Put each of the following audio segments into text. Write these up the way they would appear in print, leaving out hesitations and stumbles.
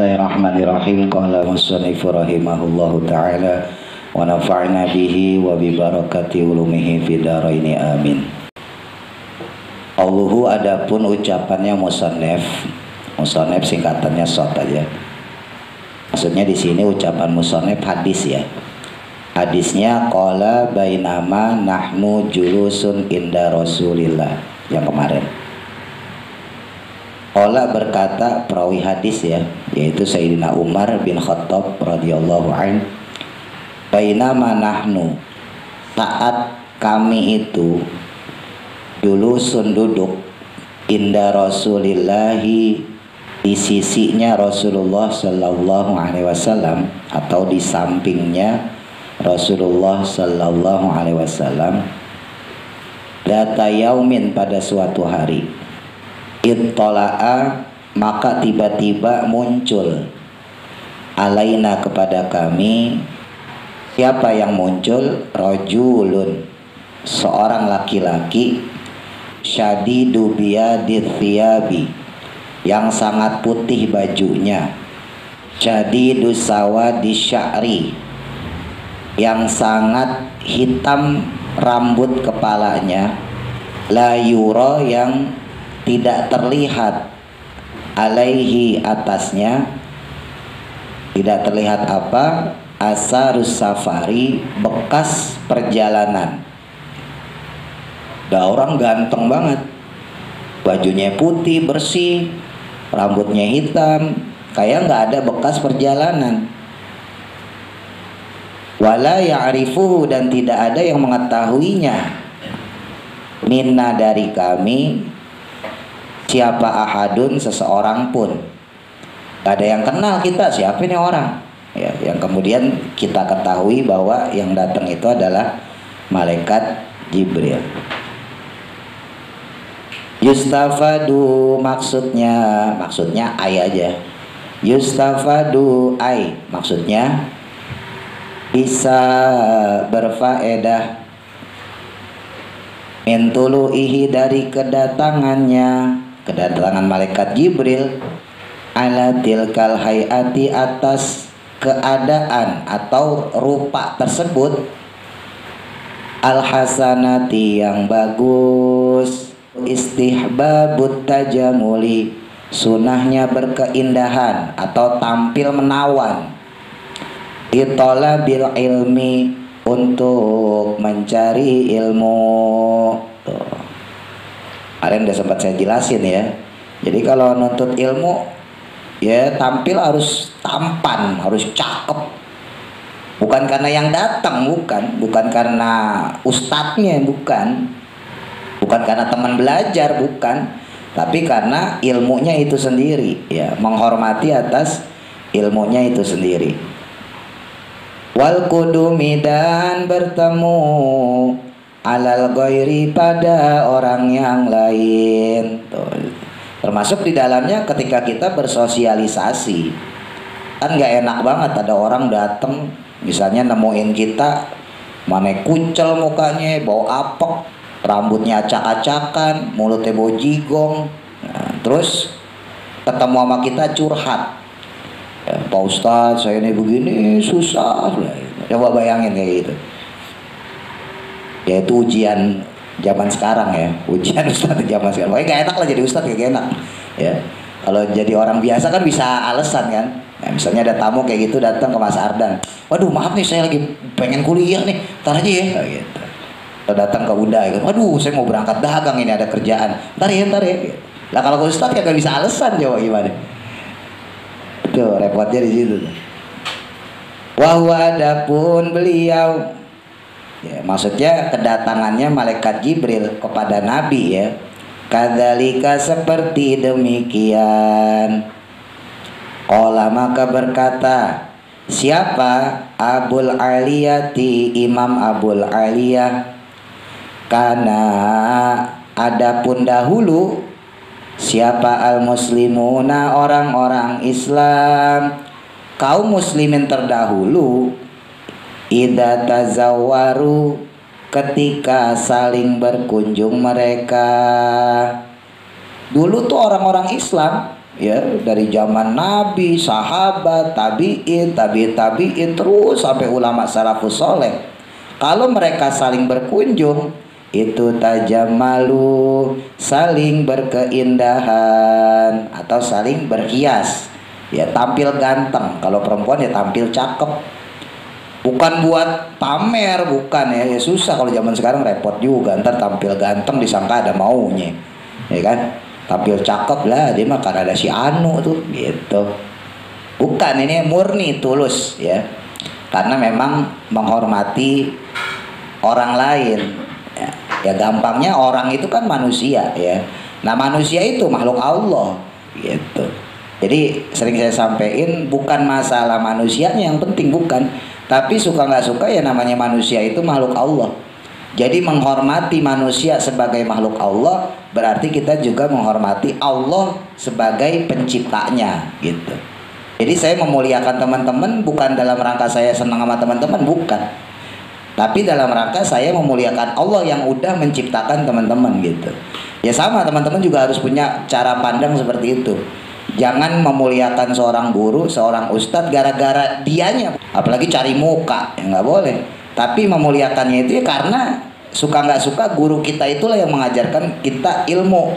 Bismillahirrahmanirrahim. Qala musannif rahimahullahu ta'ala wa nafa'na bihi wa bi barakati ulumihi fid dharaini amin. Allahu adapun ucapannya musannif singkatannya short aja. Maksudnya di sini ucapan musannif hadis ya. Hadisnya qala bainama nahnu julusun inda Rasulillah yang kemarin. Qala berkata perawi hadis ya, yaitu Sayyidina Umar bin Khattab radhiyallahu anhu, bainama nahnu, saat kami itu julusun duduk inda Rasulillahi, di sisinya Rasulullah sallallahu alaihi wasallam atau di sampingnya Rasulullah sallallahu alaihi wasallam, data yaumin pada suatu hari, ittola'a maka tiba-tiba muncul alaina kepada kami. Siapa yang muncul? Rajulun, seorang laki-laki, syadidu biyadith thiyabi, yang sangat putih bajunya, syadidu sawadi sya'ri, yang sangat hitam rambut kepalanya, la yura yang tidak terlihat, alaihi atasnya tidak terlihat apa? Asarus safari, bekas perjalanan. Orang ganteng banget, bajunya putih bersih, rambutnya hitam, kayak nggak ada bekas perjalanan. Wala ya'rifuhu, dan tidak ada yang mengetahuinya, minna dari kami, siapa ahadun seseorang pun. Gak ada yang kenal kita siapa ini orang ya, yang kemudian kita ketahui bahwa yang datang itu adalah malaikat Jibril. Yustafadu maksudnya ai aja. Yustafadu ai maksudnya bisa berfaedah mentuluihi dari kedatangan malaikat Jibril, ala tilkal hayati atas keadaan atau rupa tersebut, al hasanati yang bagus, istihbabut tajamuli, sunahnya berkeindahan atau tampil menawan, itolabil ilmi, untuk mencari ilmu. Tuh. Kemarin udah sempat saya jelasin ya. Jadi kalau nuntut ilmu ya tampil harus tampan, harus cakep. Bukan karena yang datang, bukan karena ustadznya, bukan karena teman belajar, bukan, tapi karena ilmunya itu sendiri ya, menghormati atas ilmunya itu sendiri. Wal qudumi, dan bertemu, alal ghairi, pada orang yang lain. Tuh. Termasuk di dalamnya ketika kita bersosialisasi, kan gak enak banget ada orang datang misalnya nemuin kita, mana kucel mukanya, bau apek, rambutnya acak-acakan, mulutnya bau jigong, nah, terus ketemu sama kita curhat ya, Pak Ustadz saya ini begini susah. Coba bayangin kayak gitu. Yaitu ujian zaman sekarang ya, ujian Ustadz zaman sekarang. Pokoknya gak enak lah jadi Ustadz, gak enak ya. Kalau jadi orang biasa kan bisa alasan kan. Nah, misalnya ada tamu kayak gitu datang ke Mas Ardan, waduh maaf nih saya lagi pengen kuliah nih, ntar aja ya gitu. Atau datang ke Uda gitu, waduh saya mau berangkat dagang ini ada kerjaan, ntar ya gitu. Lah kalau ke Ustadz gak bisa alasan, coba gimana? Tuh repotnya di situ. Wahwa adapun beliau ya, maksudnya kedatangannya malaikat Jibril kepada Nabi ya, kadzalika seperti demikian. Qala maka berkata siapa? Abul Aliyati, Imam Abul Aliyah, karena adapun dahulu siapa? Al muslimuna, orang-orang Islam, kaum muslimin terdahulu, idza tazawwaru, ketika saling berkunjung mereka. Dulu tuh orang-orang Islam ya, dari zaman Nabi, sahabat, tabi'in, tabi'in terus sampai ulama salafus soleh. Kalau mereka saling berkunjung, itu tajamalu, saling berkeindahan atau saling berhias. Ya, tampil ganteng. Kalau perempuan ya tampil cakep. Bukan buat pamer, bukan ya. Ya susah kalau zaman sekarang, repot juga. Ntar tampil ganteng disangka ada maunya, ya kan? Tampil cakep lah, dia mah karena ada si Anu tuh, gitu. Bukan, ini murni tulus ya. Karena memang menghormati orang lain. Ya gampangnya orang itu kan manusia ya. Nah manusia itu makhluk Allah, gitu. Jadi sering saya sampaikan, bukan masalah manusianya yang penting, bukan. Tapi suka nggak suka ya, namanya manusia itu makhluk Allah. Jadi menghormati manusia sebagai makhluk Allah berarti kita juga menghormati Allah sebagai penciptanya, gitu. Jadi saya memuliakan teman-teman bukan dalam rangka saya senang sama teman-teman, bukan. Tapi dalam rangka saya memuliakan Allah yang udah menciptakan teman-teman, gitu. Ya sama, teman-teman juga harus punya cara pandang seperti itu. Jangan memuliakan seorang guru, seorang ustadz gara-gara dianya, apalagi cari muka, ya nggak boleh. Tapi memuliakannya itu ya karena suka nggak suka guru kita itulah yang mengajarkan kita ilmu,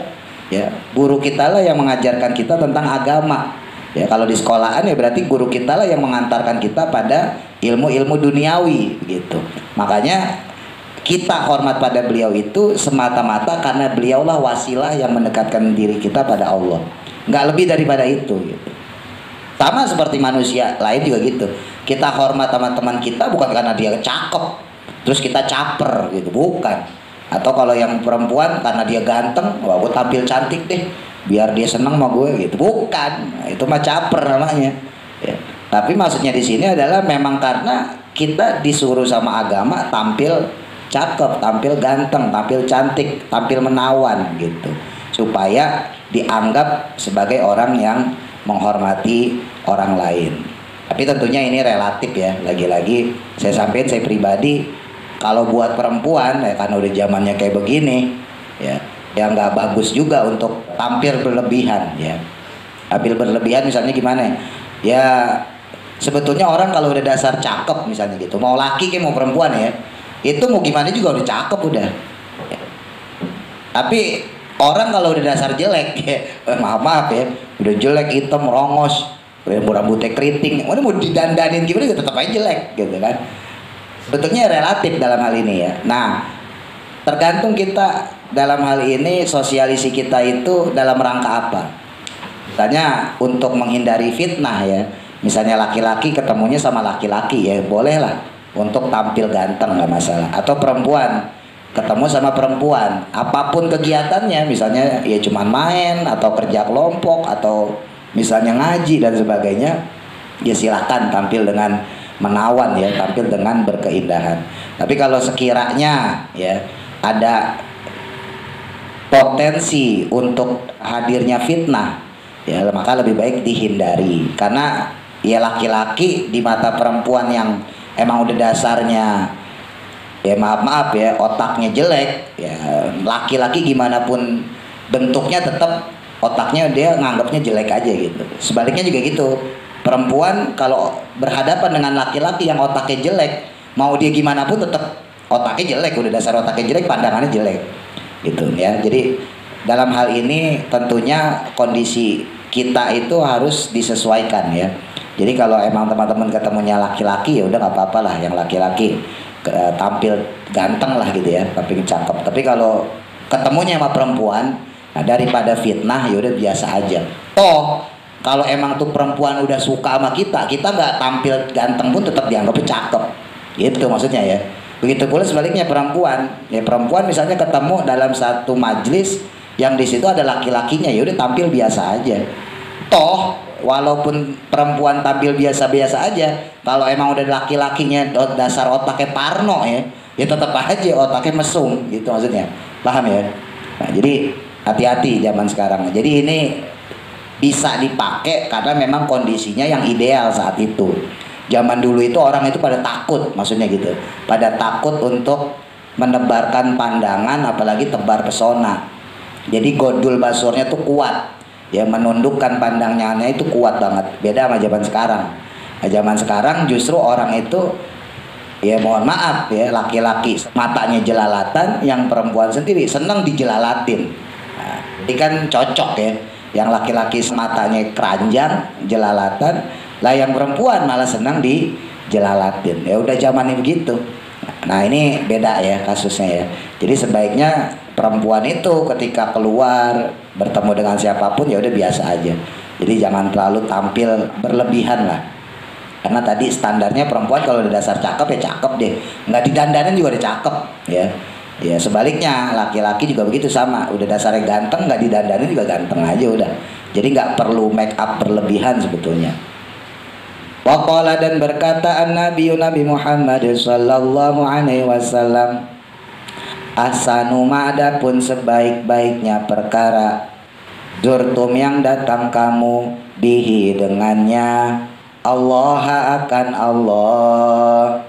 ya. Guru kita lah yang mengajarkan kita tentang agama. Ya kalau di sekolahan ya berarti guru kita lah yang mengantarkan kita pada ilmu-ilmu duniawi, gitu. Makanya kita hormat pada beliau itu semata-mata karena beliaulah wasilah yang mendekatkan diri kita pada Allah. Nggak lebih daripada itu, gitu. Sama seperti manusia lain juga gitu. Kita hormat sama teman kita bukan karena dia cakep terus kita caper, gitu, bukan. Atau kalau yang perempuan karena dia ganteng, wah gue tampil cantik deh biar dia senang sama gue, gitu, bukan. Nah, itu mah caper namanya, ya. Tapi maksudnya di sini adalah memang karena kita disuruh sama agama tampil cakep, tampil ganteng, tampil cantik, tampil menawan, gitu, supaya dianggap sebagai orang yang menghormati orang lain. Tapi tentunya ini relatif ya. Lagi-lagi saya sampaikan, saya pribadi kalau buat perempuan ya, karena udah zamannya kayak begini ya, yang nggak bagus juga untuk tampil berlebihan ya. Tampil berlebihan misalnya gimana ya, sebetulnya orang kalau udah dasar cakep misalnya gitu, mau laki kayak mau perempuan ya, itu mau gimana juga udah cakep udah ya. Tapi orang kalau udah dasar jelek ya, maaf ya, udah jelek, hitam, rongos, rambutnya keriting, mau didandanin gimana juga tetap aja jelek, gitu kan. Sebetulnya relatif dalam hal ini ya. Nah tergantung kita dalam hal ini sosialisi kita itu dalam rangka apa. Misalnya untuk menghindari fitnah ya, misalnya laki-laki ketemunya sama laki-laki ya bolehlah untuk tampil ganteng, nggak masalah. Atau perempuan ketemu sama perempuan, apapun kegiatannya, misalnya ya cuman main atau kerja kelompok atau misalnya ngaji dan sebagainya, ya silahkan tampil dengan menawan ya, tampil dengan berkeindahan. Tapi kalau sekiranya ya ada potensi untuk hadirnya fitnah ya, maka lebih baik dihindari. Karena ya laki-laki di mata perempuan yang emang udah dasarnya ya maaf ya otaknya jelek ya, laki-laki gimana pun bentuknya tetap otaknya dia nganggapnya jelek aja, gitu. Sebaliknya juga gitu, perempuan kalau berhadapan dengan laki-laki yang otaknya jelek, mau dia gimana pun tetap otaknya jelek, udah dasar otaknya jelek, pandangannya jelek, gitu ya. Jadi dalam hal ini tentunya kondisi kita itu harus disesuaikan ya. Jadi kalau emang teman-teman ketemunya laki-laki ya udah nggak apa-apa lah, yang laki-laki tampil ganteng lah gitu ya, tampil cakep. Tapi kalau ketemunya sama perempuan, nah daripada fitnah ya udah biasa aja. Toh kalau emang tuh perempuan udah suka sama kita, kita nggak tampil ganteng pun tetap dianggap cakep, gitu maksudnya ya. Begitu pula sebaliknya perempuan, ya perempuan misalnya ketemu dalam satu majelis yang di situ ada laki-lakinya, ya udah tampil biasa aja. Toh walaupun perempuan tampil biasa-biasa aja, kalau emang udah laki-lakinya dasar otaknya parno ya, ya tetap aja otaknya mesum, gitu maksudnya. Paham ya? Nah, jadi hati-hati zaman sekarang. Jadi ini bisa dipakai karena memang kondisinya yang ideal saat itu. Zaman dulu itu orang itu pada takut, maksudnya gitu, pada takut untuk menebarkan pandangan, apalagi tebar pesona. Jadi godul basurnya tuh kuat ya menundukkan pandangannya itu kuat banget. Beda sama zaman sekarang. Nah, zaman sekarang justru orang itu ya mohon maaf ya, laki-laki matanya jelalatan, yang perempuan sendiri senang dijelalatin. Nah, ini kan cocok ya, yang laki-laki matanya keranjang jelalatan, lah yang perempuan malah senang dijelalatin. Ya udah zamannya begitu. Nah ini beda ya kasusnya ya. Jadi sebaiknya perempuan itu ketika keluar bertemu dengan siapapun ya udah biasa aja. Jadi jangan terlalu tampil berlebihan lah. Karena tadi standarnya perempuan kalau udah dasar cakep ya cakep deh, nggak didandanin juga udah cakep ya. Ya sebaliknya laki-laki juga begitu sama, udah dasarnya ganteng nggak didandanin juga ganteng aja udah. Jadi nggak perlu make up berlebihan sebetulnya. Waqala, dan berkata Nabi Muhammad sallallahu alaihi wasallam, ahsanu ma'adapun sebaik-baiknya perkara, zurtum yang datang kamu, bihi dengannya, Allah akan Allah,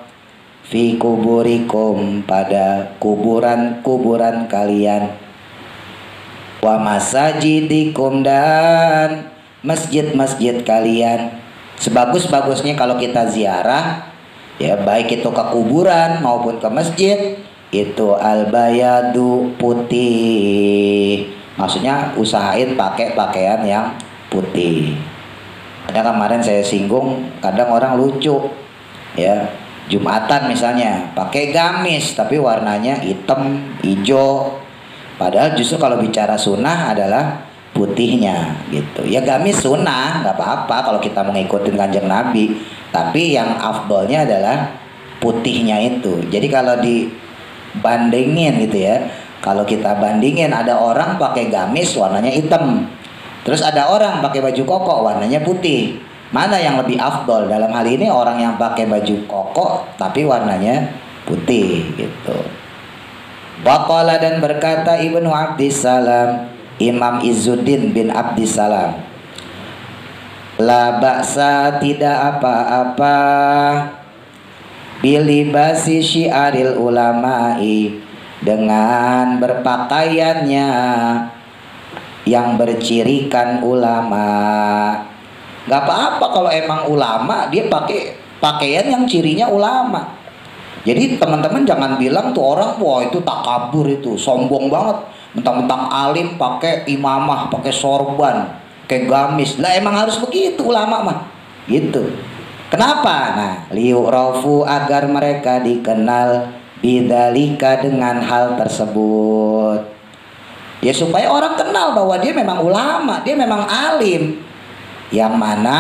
fi kuburikum pada kuburan-kuburan kalian, wa masajidikum dan masjid-masjid kalian. Sebagus-bagusnya kalau kita ziarah ya, baik itu ke kuburan maupun ke masjid, itu al-bayadu putih. Maksudnya usahain pakai pakaian yang putih. Ada kemarin saya singgung, kadang orang lucu ya, Jumatan misalnya pakai gamis tapi warnanya hitam, hijau. Padahal justru kalau bicara sunnah adalah putihnya gitu. Ya gamis sunnah, nggak apa-apa kalau kita mau ngikutin kanjeng Nabi. Tapi yang afdolnya adalah putihnya itu. Jadi kalau dibandingin gitu ya, kalau kita bandingin ada orang pakai gamis warnanya hitam, terus ada orang pakai baju koko warnanya putih. Mana yang lebih afdol? Dalam hal ini orang yang pakai baju koko tapi warnanya putih gitu. Waqala, dan berkata Ibnu Abdissalam, Imam Izzuddin bin Abdissalam, la ba'sa, tidak apa-apa, bilibasi syiaril ulama'i, dengan berpakaiannya yang bercirikan ulama. Gak apa-apa kalau emang ulama dia pakai pakaian yang cirinya ulama. Jadi teman-teman jangan bilang tuh orang, wah itu takabur, itu sombong banget, mentang-mentang alim pakai imamah, pakai sorban, pakai gamis. Lah emang harus begitu ulama mah gitu. Kenapa? Nah, liyu'rafu, agar mereka dikenal, bidzalika, dengan hal tersebut. Ya supaya orang kenal bahwa dia memang ulama, dia memang alim. Yang mana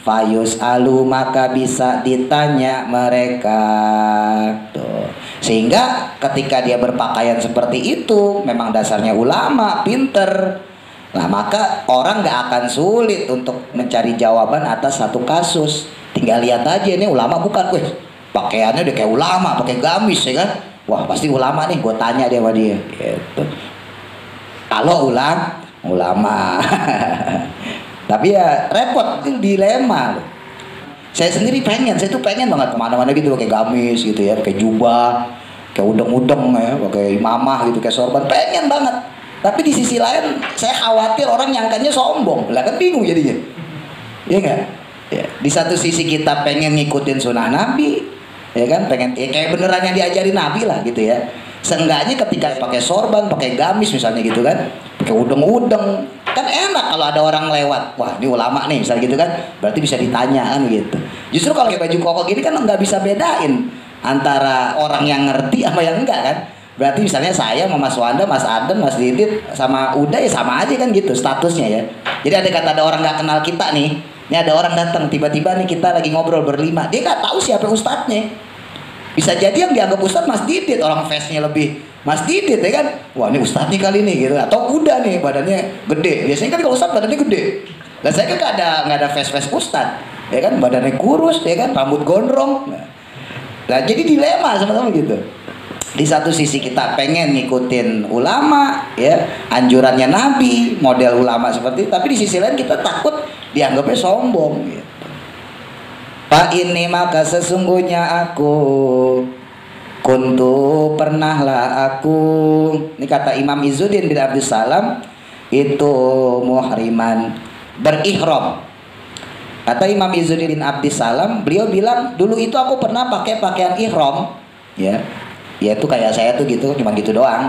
fayus alu, maka bisa ditanya mereka tuh. Sehingga ketika dia berpakaian seperti itu, memang dasarnya ulama, pinter. Nah maka orang gak akan sulit untuk mencari jawaban atas satu kasus. Tinggal lihat aja ini ulama bukan, weh pakaiannya udah kayak ulama, pakai gamis ya kan, wah pasti ulama nih, gue tanya dia sama dia gitu. Kalau ulama tapi ya repot, itu dilema loh. Saya sendiri pengen, saya tuh pengen banget kemana-mana gitu pakai gamis gitu ya, pakai jubah, kayak udeng-udeng ya, pakai imamah gitu, kayak sorban, pengen banget. Tapi di sisi lain saya khawatir orang nyangkanya sombong, lah kan bingung jadinya, iya nggak? Ya, di satu sisi kita pengen ngikutin sunnah Nabi, ya kan, pengen ya, kayak beneran yang diajarin Nabi lah gitu ya. Seenggaknya ketika pakai sorban, pakai gamis misalnya gitu kan, pakai udeng-udeng, kan enak kalau ada orang lewat, wah ini ulama nih misalnya gitu kan, berarti bisa ditanya kan gitu. Justru kalau kayak baju koko gini kan nggak bisa bedain antara orang yang ngerti sama yang enggak kan. Berarti misalnya saya sama Mas Wanda, Mas Adem, Mas Didit sama Uda ya sama aja kan gitu statusnya ya. Jadi ada kata ada orang nggak kenal kita nih, ini ada orang datang tiba-tiba nih, kita lagi ngobrol berlima, dia nggak tahu siapa ustadznya. Bisa jadi yang dianggap ustadz Mas Didit, orang face-nya lebih Mas Didit ya kan, wah ini ustadz nih kali ini gitu. Atau Uda nih badannya gede, biasanya kan kalau ustadz badannya gede. Dan saya kan nggak ada face ustadz, ya kan, badannya kurus, ya kan, rambut gondrong. Nah jadi dilema sama-sama gitu. Di satu sisi kita pengen ngikutin ulama, ya anjurannya Nabi, model ulama seperti itu, tapi di sisi lain kita takut dianggapnya sombong gitu. Pak ini maka sesungguhnya aku kuntu pernahlah aku, ini kata Imam Izzuddin bin Abdissalam, itu muhriman, berihram. Kata Imam Izzuddin Abdissalam, beliau bilang dulu itu aku pernah pakai pakaian ihram, ya, itu kayak saya tuh gitu, cuma gitu doang,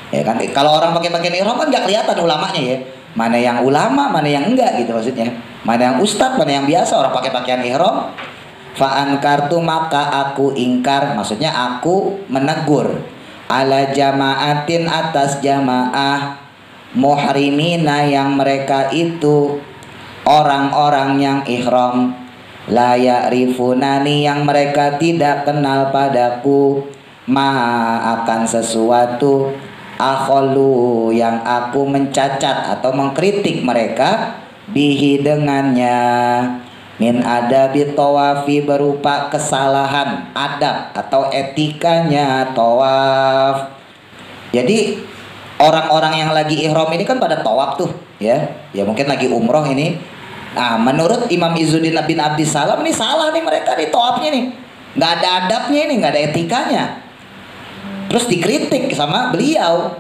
ya kan. Kalau orang pakai pakaian ihram kan nggak kelihatan ulamanya ya, mana yang ulama, mana yang enggak gitu maksudnya, mana yang ustadz, mana yang biasa orang pakai pakaian ihram. Fa'ankartu maka aku ingkar, maksudnya aku menegur, ala jamaatin atas jamaah muhrimina yang mereka itu orang-orang yang ihram, la ya'rifunani yang mereka tidak kenal padaku, ma akan sesuatu, akhalu yang aku mencacat atau mengkritik mereka, bihi dengannya, min adabi tawafi berupa kesalahan adab atau etikanya tawaf. Jadi orang-orang yang lagi ihram ini kan pada tawaf tuh, ya mungkin lagi umroh ini. Nah, menurut Imam Izzuddin bin Abdissalam ini salah nih mereka di tawafnya nih, nggak ada adabnya ini, nggak ada etikanya. Terus dikritik sama beliau.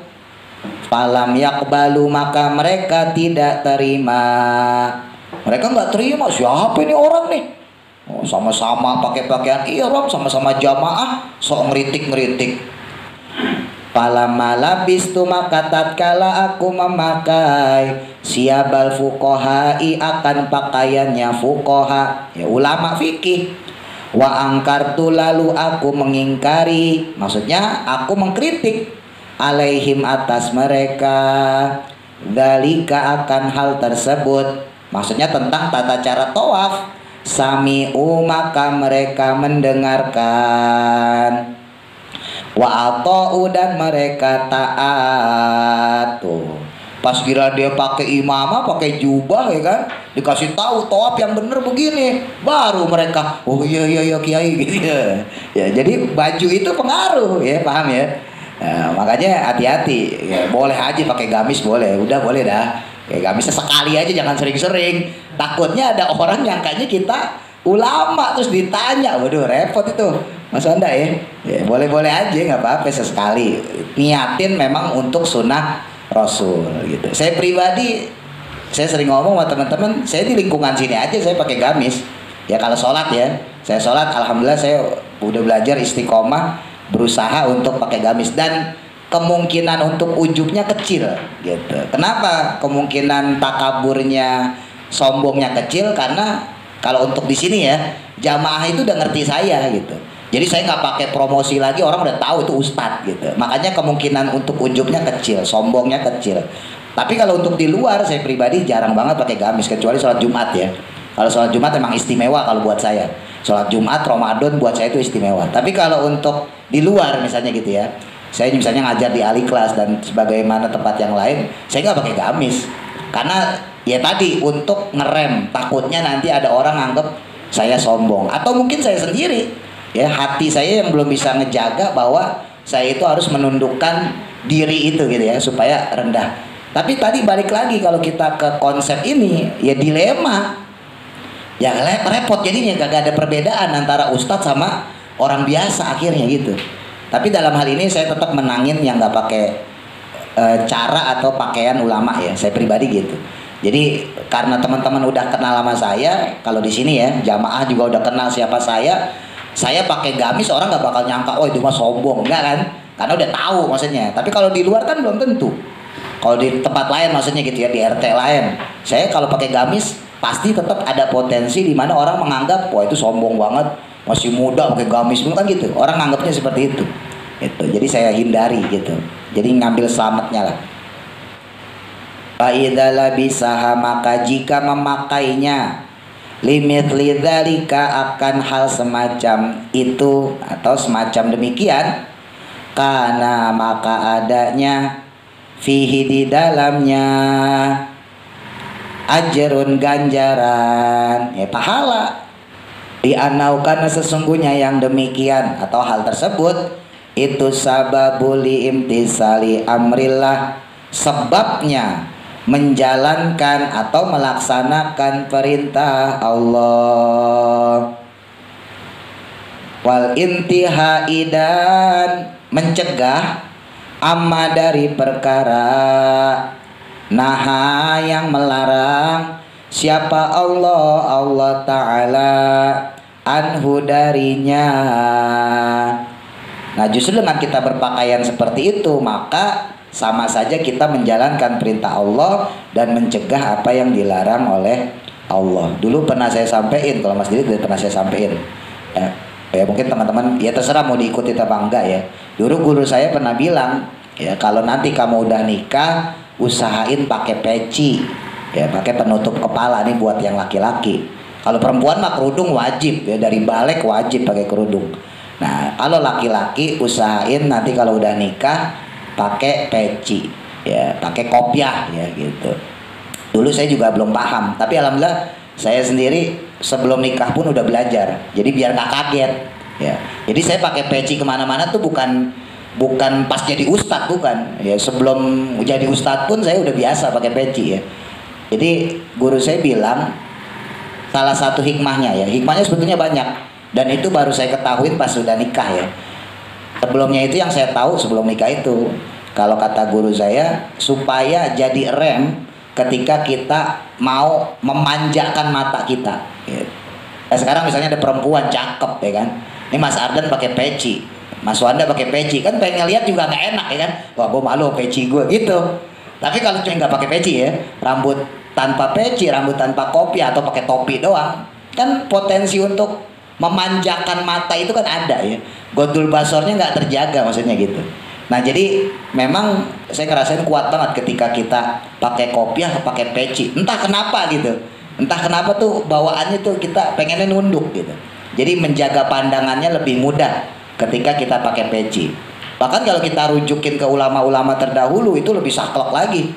Falam yakbalu maka mereka tidak terima. Mereka nggak terima, siapa ini orang nih? Oh, sama-sama pakai pakaian ihram, sama-sama jamaah, sok ngeritik-ngeritik. Falamma labistu maka tatkala aku memakai siabal fuqahai akan pakaiannya fuqaha, ya ulama fikih. Wa angkartu lalu aku mengingkari, maksudnya aku mengkritik, alaihim atas mereka, dzalika akan hal tersebut, maksudnya tentang tata cara tawaf. Sami'u maka mereka mendengarkan, wa ata'u dan mereka taat. Tuh, pas kira dia pakai imamah, pakai jubah ya kan, dikasih tahu tawaf yang bener begini, baru mereka oh iya kiai gitu ya. Ya jadi baju itu pengaruh ya, paham ya. Nah, makanya hati-hati ya, boleh aja pakai gamis, boleh, udah boleh dah ya, gamisnya sekali aja, jangan sering-sering. Takutnya ada orang yang kayaknya kita ulama terus ditanya, waduh repot itu Mas Wanda ya. Ya boleh-boleh aja, nggak apa-apa sesekali. Niatin memang untuk sunnah Rasul gitu. Saya pribadi, saya sering ngomong sama teman-teman, saya di lingkungan sini aja saya pakai gamis. Ya kalau sholat ya, saya sholat, alhamdulillah saya udah belajar istiqomah, berusaha untuk pakai gamis, dan kemungkinan untuk ujubnya kecil gitu. Kenapa kemungkinan takaburnya, sombongnya kecil? Karena kalau untuk di sini ya, jamaah itu udah ngerti saya gitu. Jadi saya nggak pakai promosi lagi, orang udah tahu itu ustadz gitu. Makanya kemungkinan untuk ujubnya kecil, sombongnya kecil. Tapi kalau untuk di luar, saya pribadi jarang banget pakai gamis, kecuali sholat Jumat ya. Kalau sholat Jumat emang istimewa kalau buat saya. Sholat Jumat, Ramadan buat saya itu istimewa. Tapi kalau untuk di luar misalnya gitu ya, saya misalnya ngajar di Aliklas dan sebagaimana tempat yang lain, saya nggak pakai gamis. Karena ya tadi untuk ngerem, takutnya nanti ada orang nganggep saya sombong. Atau mungkin saya sendiri, ya hati saya yang belum bisa ngejaga bahwa saya itu harus menundukkan diri itu gitu ya, supaya rendah. Tapi tadi balik lagi, kalau kita ke konsep ini ya dilema, ya repot jadinya, gak ada perbedaan antara ustadz sama orang biasa akhirnya gitu. Tapi dalam hal ini saya tetap menangin yang nggak pakai cara atau pakaian ulama ya, saya pribadi gitu. Jadi karena teman-teman udah kenal sama saya, kalau di sini ya jamaah juga udah kenal siapa saya pakai gamis orang nggak bakal nyangka oh itu mah sombong, enggak kan? Karena udah tahu maksudnya. Tapi kalau di luar kan belum tentu. Kalau di tempat lain maksudnya gitu ya, di RT lain, saya kalau pakai gamis pasti tetap ada potensi di mana orang menganggap wah itu sombong banget, masih muda pakai gamis kan gitu. Orang nganggapnya seperti itu. Gitu. Jadi saya hindari gitu. Jadi ngambil selamatnya lah. Fa'idala bisaha maka jika memakainya, limit lidzalika akan hal semacam itu atau semacam demikian, karena maka adanya fihi di dalamnya ajrun ganjaran, ya pahala, dianau karena sesungguhnya yang demikian atau hal tersebut itu sababul imtisali amrillah, sebabnya menjalankan atau melaksanakan perintah Allah, wal intihai dan mencegah amma dari perkara Naha yang melarang. Siapa Allah? Allah Ta'ala. Anhu darinya. Nah justru dengan kita berpakaian seperti itu, maka sama saja kita menjalankan perintah Allah dan mencegah apa yang dilarang oleh Allah. Dulu pernah saya sampaikan, kalau Mas Didi pernah saya sampaikan ya mungkin teman-teman ya terserah mau diikuti apa enggak ya. Dulu guru saya pernah bilang ya, kalau nanti kamu udah nikah usahain pakai peci ya, pakai penutup kepala nih buat yang laki-laki. Kalau perempuan mah kerudung wajib ya, dari balik wajib pakai kerudung. Nah kalau laki-laki usahain nanti kalau udah nikah pakai peci ya, pakai kopiah ya gitu. Dulu saya juga belum paham, tapi alhamdulillah saya sendiri sebelum nikah pun udah belajar. Jadi biar gak kaget ya. Jadi saya pakai peci kemana-mana tuh bukan pas jadi ustadz, bukan ya. Sebelum jadi ustadz pun saya udah biasa pakai peci ya. Jadi guru saya bilang salah satu hikmahnya ya, hikmahnya sebetulnya banyak dan itu baru saya ketahui pas sudah nikah ya. Sebelumnya itu yang saya tahu sebelum nikah itu, kalau kata guru saya, supaya jadi rem ketika kita mau memanjakan mata kita. Nah, sekarang misalnya ada perempuan cakep ya kan, ini Mas Ardan pakai peci, Mas Wanda pakai peci, kan pengen lihat juga nggak enak ya kan, wah gue malu peci gue gitu. Tapi kalau cuma nggak pakai peci ya, rambut tanpa peci, rambut tanpa kopi atau pakai topi doang, kan potensi untuk memanjakan mata itu kan ada ya. Godul basornya nggak terjaga maksudnya gitu. Nah jadi memang saya ngerasain kuat banget ketika kita pakai kopiah, pakai peci. Entah kenapa gitu. Entah kenapa tuh bawaannya tuh kita pengennya nunduk gitu. Jadi menjaga pandangannya lebih mudah ketika kita pakai peci. Bahkan kalau kita rujukin ke ulama-ulama terdahulu itu lebih saklek lagi.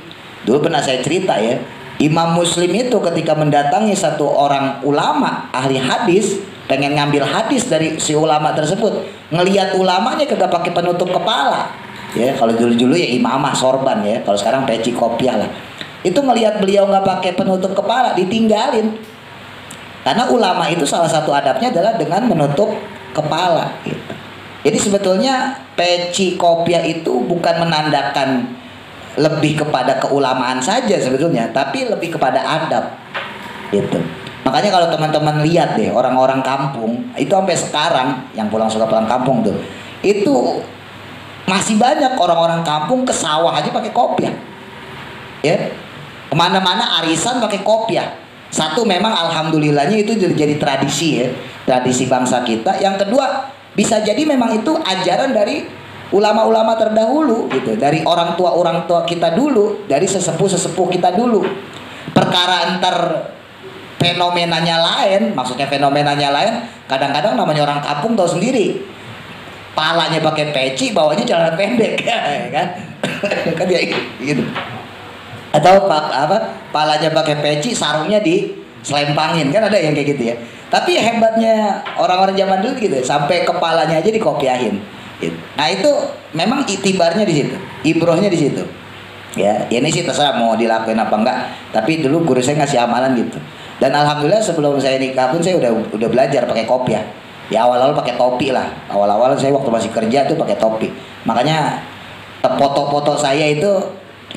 Dulu pernah saya cerita ya, Imam Muslim itu ketika mendatangi satu orang ulama ahli hadis, pengen ngambil hadis dari si ulama tersebut, ngelihat ulamanya kagak pakai penutup kepala. Ya, kalau dulu ya imamah sorban ya, kalau sekarang peci kopiah lah. Itu ngelihat beliau nggak pakai penutup kepala, ditinggalin. Karena ulama itu salah satu adabnya adalah dengan menutup kepala gitu. Jadi sebetulnya peci kopiah itu bukan menandakan lebih kepada keulamaan saja sebetulnya, tapi lebih kepada adab gitu. Makanya kalau teman-teman lihat deh orang-orang kampung itu sampai sekarang yang suka pulang kampung tuh, itu masih banyak orang-orang kampung ke sawah aja pakai kopiah ya, kemana-mana arisan pakai kopiah. Satu memang alhamdulillahnya itu jadi tradisi ya, tradisi bangsa kita. Yang kedua bisa jadi memang itu ajaran dari ulama-ulama terdahulu gitu, dari orang tua kita dulu, dari sesepuh kita dulu. Perkara antar fenomenanya lain, maksudnya fenomenanya lain, kadang-kadang namanya orang kampung tahu sendiri, palanya pakai peci, bawahnya celana pendek ya kan. Kan ya gitu. Atau palanya pakai peci, sarungnya diselempangin, kan ada yang kayak gitu ya. Tapi hebatnya orang-orang zaman dulu gitu, sampai kepalanya aja dikopiahin gitu. Nah itu memang itibarnya di situ, ibrohnya di situ ya. Ini sih terserah mau dilakuin apa enggak, tapi dulu guru saya ngasih amalan gitu. Dan alhamdulillah sebelum saya nikah pun saya udah belajar pakai kopiah. Ya awal-awal pakai topi lah. Awal-awal saya waktu masih kerja tuh pakai topi. Makanya foto-foto saya itu,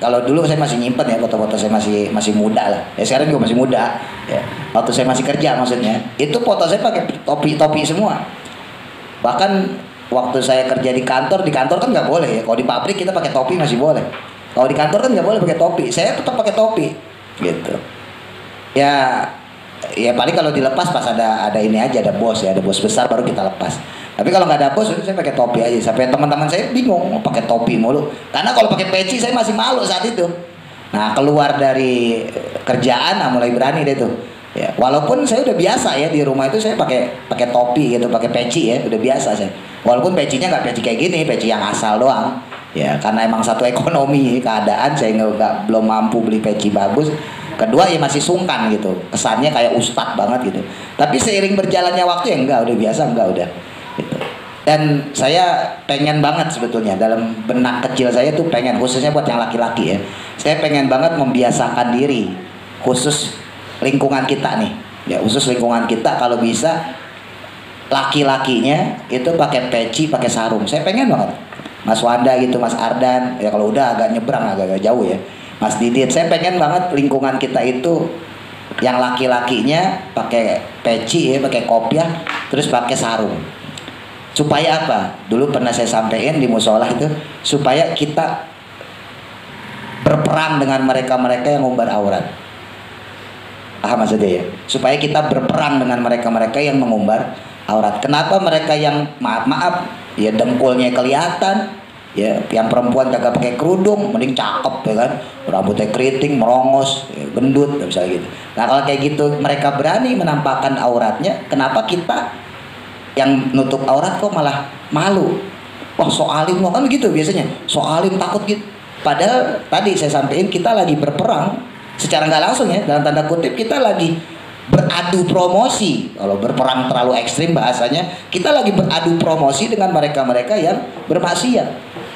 kalau dulu saya masih nyimpen ya, foto-foto saya masih muda lah. Ya sekarang juga masih muda. Ya. Waktu saya masih kerja maksudnya, itu foto saya pakai topi semua. Bahkan waktu saya kerja di kantor kan nggak boleh ya. Kalau di pabrik kita pakai topi masih boleh. Kalau di kantor kan nggak boleh pakai topi. Saya tetap pakai topi, gitu. Ya paling kalau dilepas pas ada ini aja, ada bos ya, ada bos besar baru kita lepas. Tapi kalau nggak ada bos, saya pakai topi aja. Sampai teman-teman saya bingung mau pakai topi mulu. Karena kalau pakai peci saya masih malu saat itu. Nah keluar dari kerjaan, mulai berani deh tuh. Ya, walaupun saya udah biasa ya di rumah itu saya pakai topi gitu, pakai peci ya, udah biasa saya. Walaupun pecinya nggak peci kayak gini, peci yang asal doang. Ya karena emang satu ekonomi keadaan saya belum mampu beli peci bagus. Kedua ya masih sungkan gitu, kesannya kayak ustadz banget gitu. Tapi seiring berjalannya waktu ya enggak, udah biasa, enggak udah gitu. Dan saya pengen banget sebetulnya dalam benak kecil saya tuh pengen, khususnya buat yang laki-laki ya, saya pengen banget membiasakan diri, khusus lingkungan kita nih ya, khusus lingkungan kita kalau bisa laki-lakinya itu pakai peci, pakai sarung. Saya pengen banget Mas Wanda gitu, Mas Ardan ya, kalau udah agak nyebrang agak jauh ya, Mas Didit, saya pengen banget lingkungan kita itu yang laki-lakinya pakai peci ya, pakai kopiah, terus pakai sarung. Supaya apa? Dulu pernah saya sampaikan di musola itu, supaya kita berperang dengan mereka-mereka yang ngumbar aurat. Paham maksudnya ya? Supaya kita berperang dengan mereka-mereka yang mengumbar aurat. Kenapa mereka yang maaf-maaf ya dengkulnya kelihatan, ya yang perempuan kagak pakai kerudung, mending cakep ya kan, rambutnya keriting, merongos, ya, gendut, misalnya gitu. Nah kalau kayak gitu mereka berani menampakkan auratnya, kenapa kita yang nutup aurat kok malah malu? Wah soalim loh kan gitu biasanya, soalim takut gitu. Padahal tadi saya sampaikan kita lagi berperang secara nggak langsung ya, dalam tanda kutip kita lagi beradu promosi. Kalau berperang terlalu ekstrim bahasanya, kita lagi beradu promosi dengan mereka-mereka yang bermaksiat.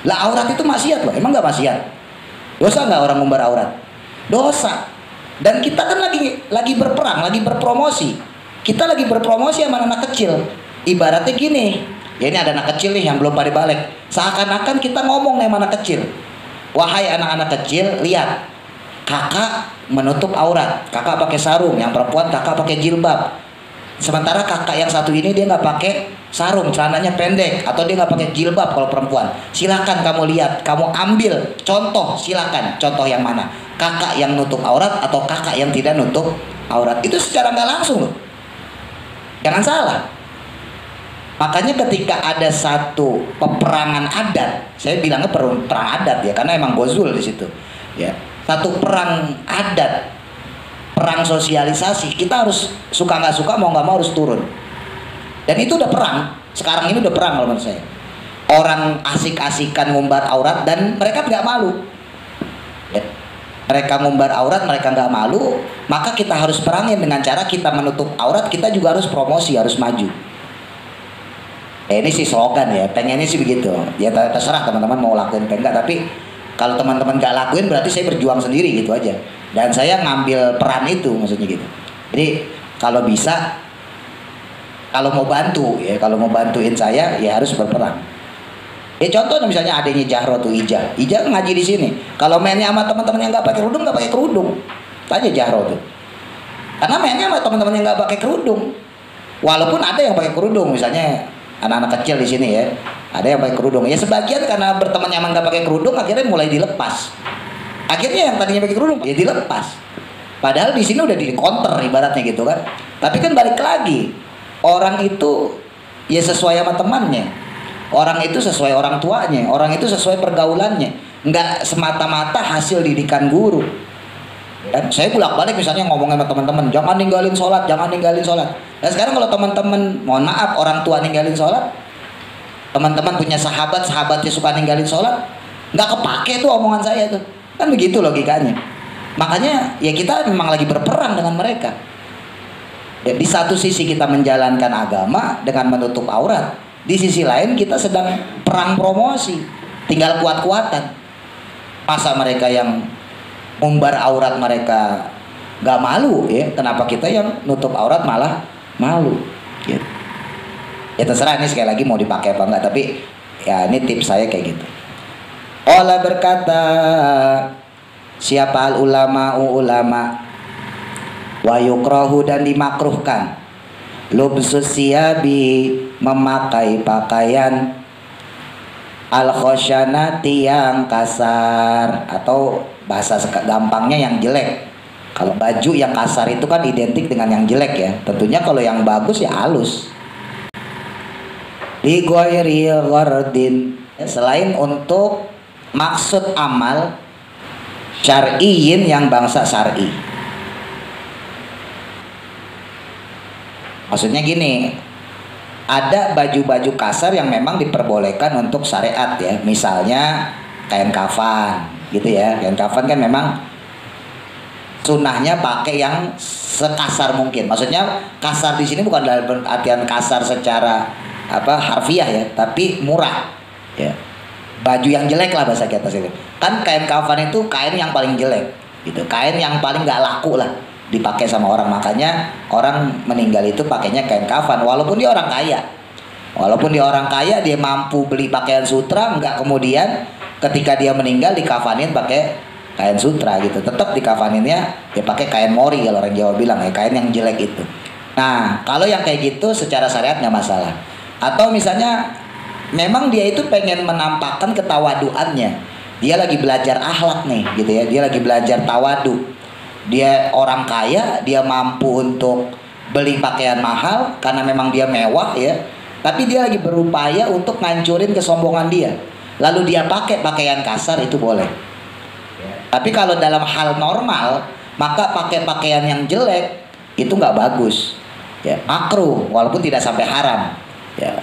Lah aurat itu maksiat loh, emang nggak maksiat? Dosa nggak orang ngumbar aurat? Dosa. Dan kita kan lagi berperang, lagi berpromosi. Kita lagi berpromosi sama anak kecil. Ibaratnya gini, ya ini ada anak kecil nih yang belum pada balik. Seakan-akan kita ngomong nih sama anak kecil. Wahai anak-anak kecil, lihat, kakak menutup aurat, kakak pakai sarung, yang perempuan kakak pakai jilbab. Sementara kakak yang satu ini dia nggak pakai sarung, celananya pendek, atau dia nggak pakai jilbab kalau perempuan. Silakan kamu lihat, kamu ambil contoh, silakan. Contoh yang mana? Kakak yang nutup aurat atau kakak yang tidak nutup aurat? Itu secara nggak langsung loh. Jangan salah. Makanya ketika ada satu peperangan adat, saya bilangnya perang adat ya, karena emang gozul di situ. Ya, satu perang adat, perang sosialisasi, kita harus suka nggak suka, mau nggak mau harus turun. Dan itu udah perang. Sekarang ini udah perang kalau menurut saya. Orang asik-asikan ngumbar aurat dan mereka nggak malu. Ya. Mereka ngumbar aurat, mereka nggak malu, maka kita harus perangin dengan cara kita menutup aurat, kita juga harus promosi, harus maju. Ini sih slogan ya, pengennya sih begitu. Ya terserah teman-teman mau lakuin apa enggak, tapi kalau teman-teman nggak lakuin berarti saya berjuang sendiri gitu aja. Dan saya ngambil peran itu maksudnya gitu. Jadi kalau bisa, kalau mau bantu ya, kalau mau bantuin saya ya harus berperan. Ya contohnya misalnya adanya Jahro tuh Ija ngaji di sini. Kalau mainnya sama teman-teman yang nggak pakai kerudung, nggak pakai kerudung, tanya Jahro tuh. Karena mainnya sama teman-teman yang nggak pakai kerudung. Walaupun ada yang pakai kerudung, misalnya anak-anak kecil di sini ya, ada yang pakai kerudung. Ya sebagian karena berteman nyaman nggak pakai kerudung, akhirnya mulai dilepas. Akhirnya yang tadinya pakai kerudung ya dilepas. Padahal di sini udah di counter ibaratnya gitu kan. Tapi kan balik lagi, orang itu ya sesuai sama temannya. Orang itu sesuai orang tuanya. Orang itu sesuai pergaulannya. Nggak semata-mata hasil didikan guru. Dan saya bolak-balik misalnya ngomong sama teman-teman, jangan ninggalin sholat, jangan ninggalin sholat. Nah sekarang kalau teman-teman, mohon maaf, orang tua ninggalin sholat, teman-teman punya sahabatnya suka ninggalin sholat, nggak kepake tuh omongan saya tuh. Kan begitu logikanya. Makanya ya kita memang lagi berperang dengan mereka. Ya, di satu sisi kita menjalankan agama dengan menutup aurat, di sisi lain kita sedang perang promosi, tinggal kuat-kuatan. Masa mereka yang ngumbar aurat mereka gak malu ya, kenapa kita yang nutup aurat malah malu gitu. Ya terserah ini sekali lagi mau dipakai apa enggak, tapi ya ini tips saya kayak gitu. Allah berkata, siapa al ulama wa yukrahu, dan dimakruhkan lubsus siyabi, memakai pakaian al khosyanati, yang kasar, atau bahasa gampangnya yang jelek. Kalau baju yang kasar itu kan identik dengan yang jelek ya. Tentunya kalau yang bagus ya halus. Di ghairi ghardin, selain untuk maksud amal syar'iyin, yang bangsa syar'i. Maksudnya gini, ada baju-baju kasar yang memang diperbolehkan untuk syariat ya. Misalnya kain kafan gitu ya. Kain kafan kan memang sunnahnya pakai yang sekasar mungkin. Maksudnya kasar di sini bukan dalam artian kasar secara harfiah ya, tapi murah ya. Baju yang jelek lah bahasa kita sih. Kan kain kafan itu kain yang paling jelek gitu. Kain yang paling nggak laku lah dipakai sama orang. Makanya orang meninggal itu pakainya kain kafan walaupun dia orang kaya. Walaupun dia orang kaya, dia mampu beli pakaian sutra, nggak kemudian ketika dia meninggal dikafanin pakai kain sutra gitu. Tetap dikafaninnya ya pakai kain mori kalau orang Jawa bilang ya, kain yang jelek itu. Nah kalau yang kayak gitu secara syariat nggak masalah. Atau misalnya memang dia itu pengen menampakkan ketawaduannya, dia lagi belajar akhlak nih gitu ya, dia lagi belajar tawadu, dia orang kaya, dia mampu untuk beli pakaian mahal karena memang dia mewah ya, tapi dia lagi berupaya untuk ngancurin kesombongan dia, lalu dia pakai pakaian kasar, itu boleh. Tapi kalau dalam hal normal, maka pakai pakaian yang jelek itu nggak bagus ya, makruh walaupun tidak sampai haram ya.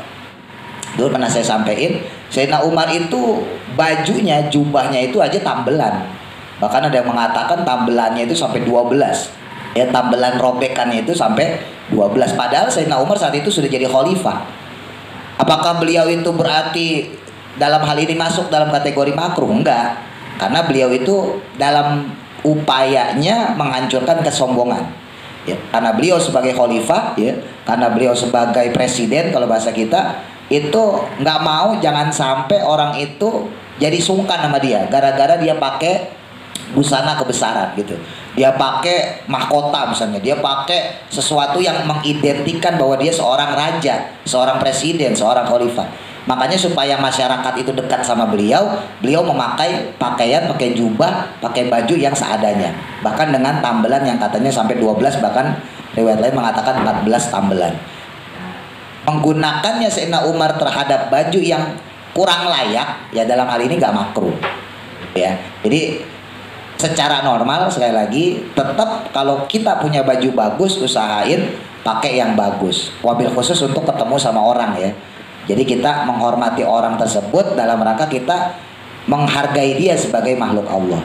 Dulu pernah saya sampaikan, Sayyidina Umar itu bajunya, jubahnya itu aja tambelan. Bahkan ada yang mengatakan tambelannya itu sampai 12. Ya, tambelan robekannya itu sampai 12. Padahal Sayyidina Umar saat itu sudah jadi khalifah. Apakah beliau itu berarti dalam hal ini masuk dalam kategori makruh? Enggak. Karena beliau itu dalam upayanya menghancurkan kesombongan. Ya, karena beliau sebagai khalifah, ya, karena beliau sebagai presiden kalau bahasa kita, itu nggak mau jangan sampai orang itu jadi sungkan sama dia gara-gara dia pakai busana kebesaran gitu, dia pakai mahkota misalnya, dia pakai sesuatu yang mengidentikan bahwa dia seorang raja, seorang presiden, seorang khalifah. Makanya supaya masyarakat itu dekat sama beliau, beliau memakai pakaian, pakai jubah, pakai baju yang seadanya, bahkan dengan tambelan yang katanya sampai 12, bahkan riwayat lain mengatakan 14 tambelan. Menggunakannya Sayyidina Umar terhadap baju yang kurang layak ya dalam hal ini nggak makruh ya. Jadi secara normal sekali lagi tetap kalau kita punya baju bagus usahain pakai yang bagus, wabil khusus untuk ketemu sama orang ya. Jadi kita menghormati orang tersebut dalam rangka kita menghargai dia sebagai makhluk Allah.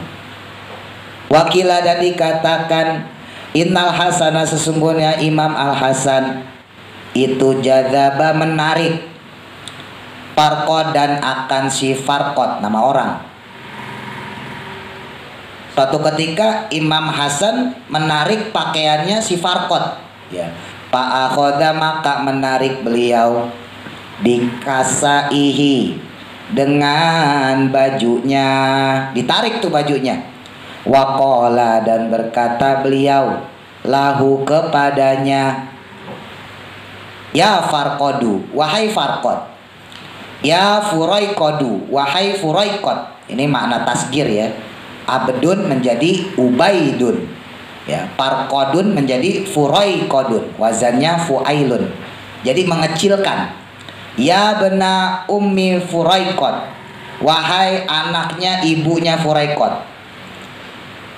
Wakilah dan dikatakan Innal Hasana, sesungguhnya Imam Al Hasan itu jadzaba menarik Farqad, dan akan si Farqad nama orang. Suatu ketika Imam Hasan menarik pakaiannya si Farqad ya. Fa'akhoda, maka menarik beliau dikasaihi dengan bajunya, ditarik tuh bajunya. Waqala, dan berkata beliau lahu kepadanya, ya Farqadu, wahai Farqad. Ya Furaiqadu, wahai Furaiqad. Ini makna tasgir ya. Abdun menjadi Ubaidun ya. Farqadun menjadi Furaiqadun, wazannya fuailun, jadi mengecilkan. Ya bena ummi Furaiqad, wahai anaknya ibunya Furaiqad.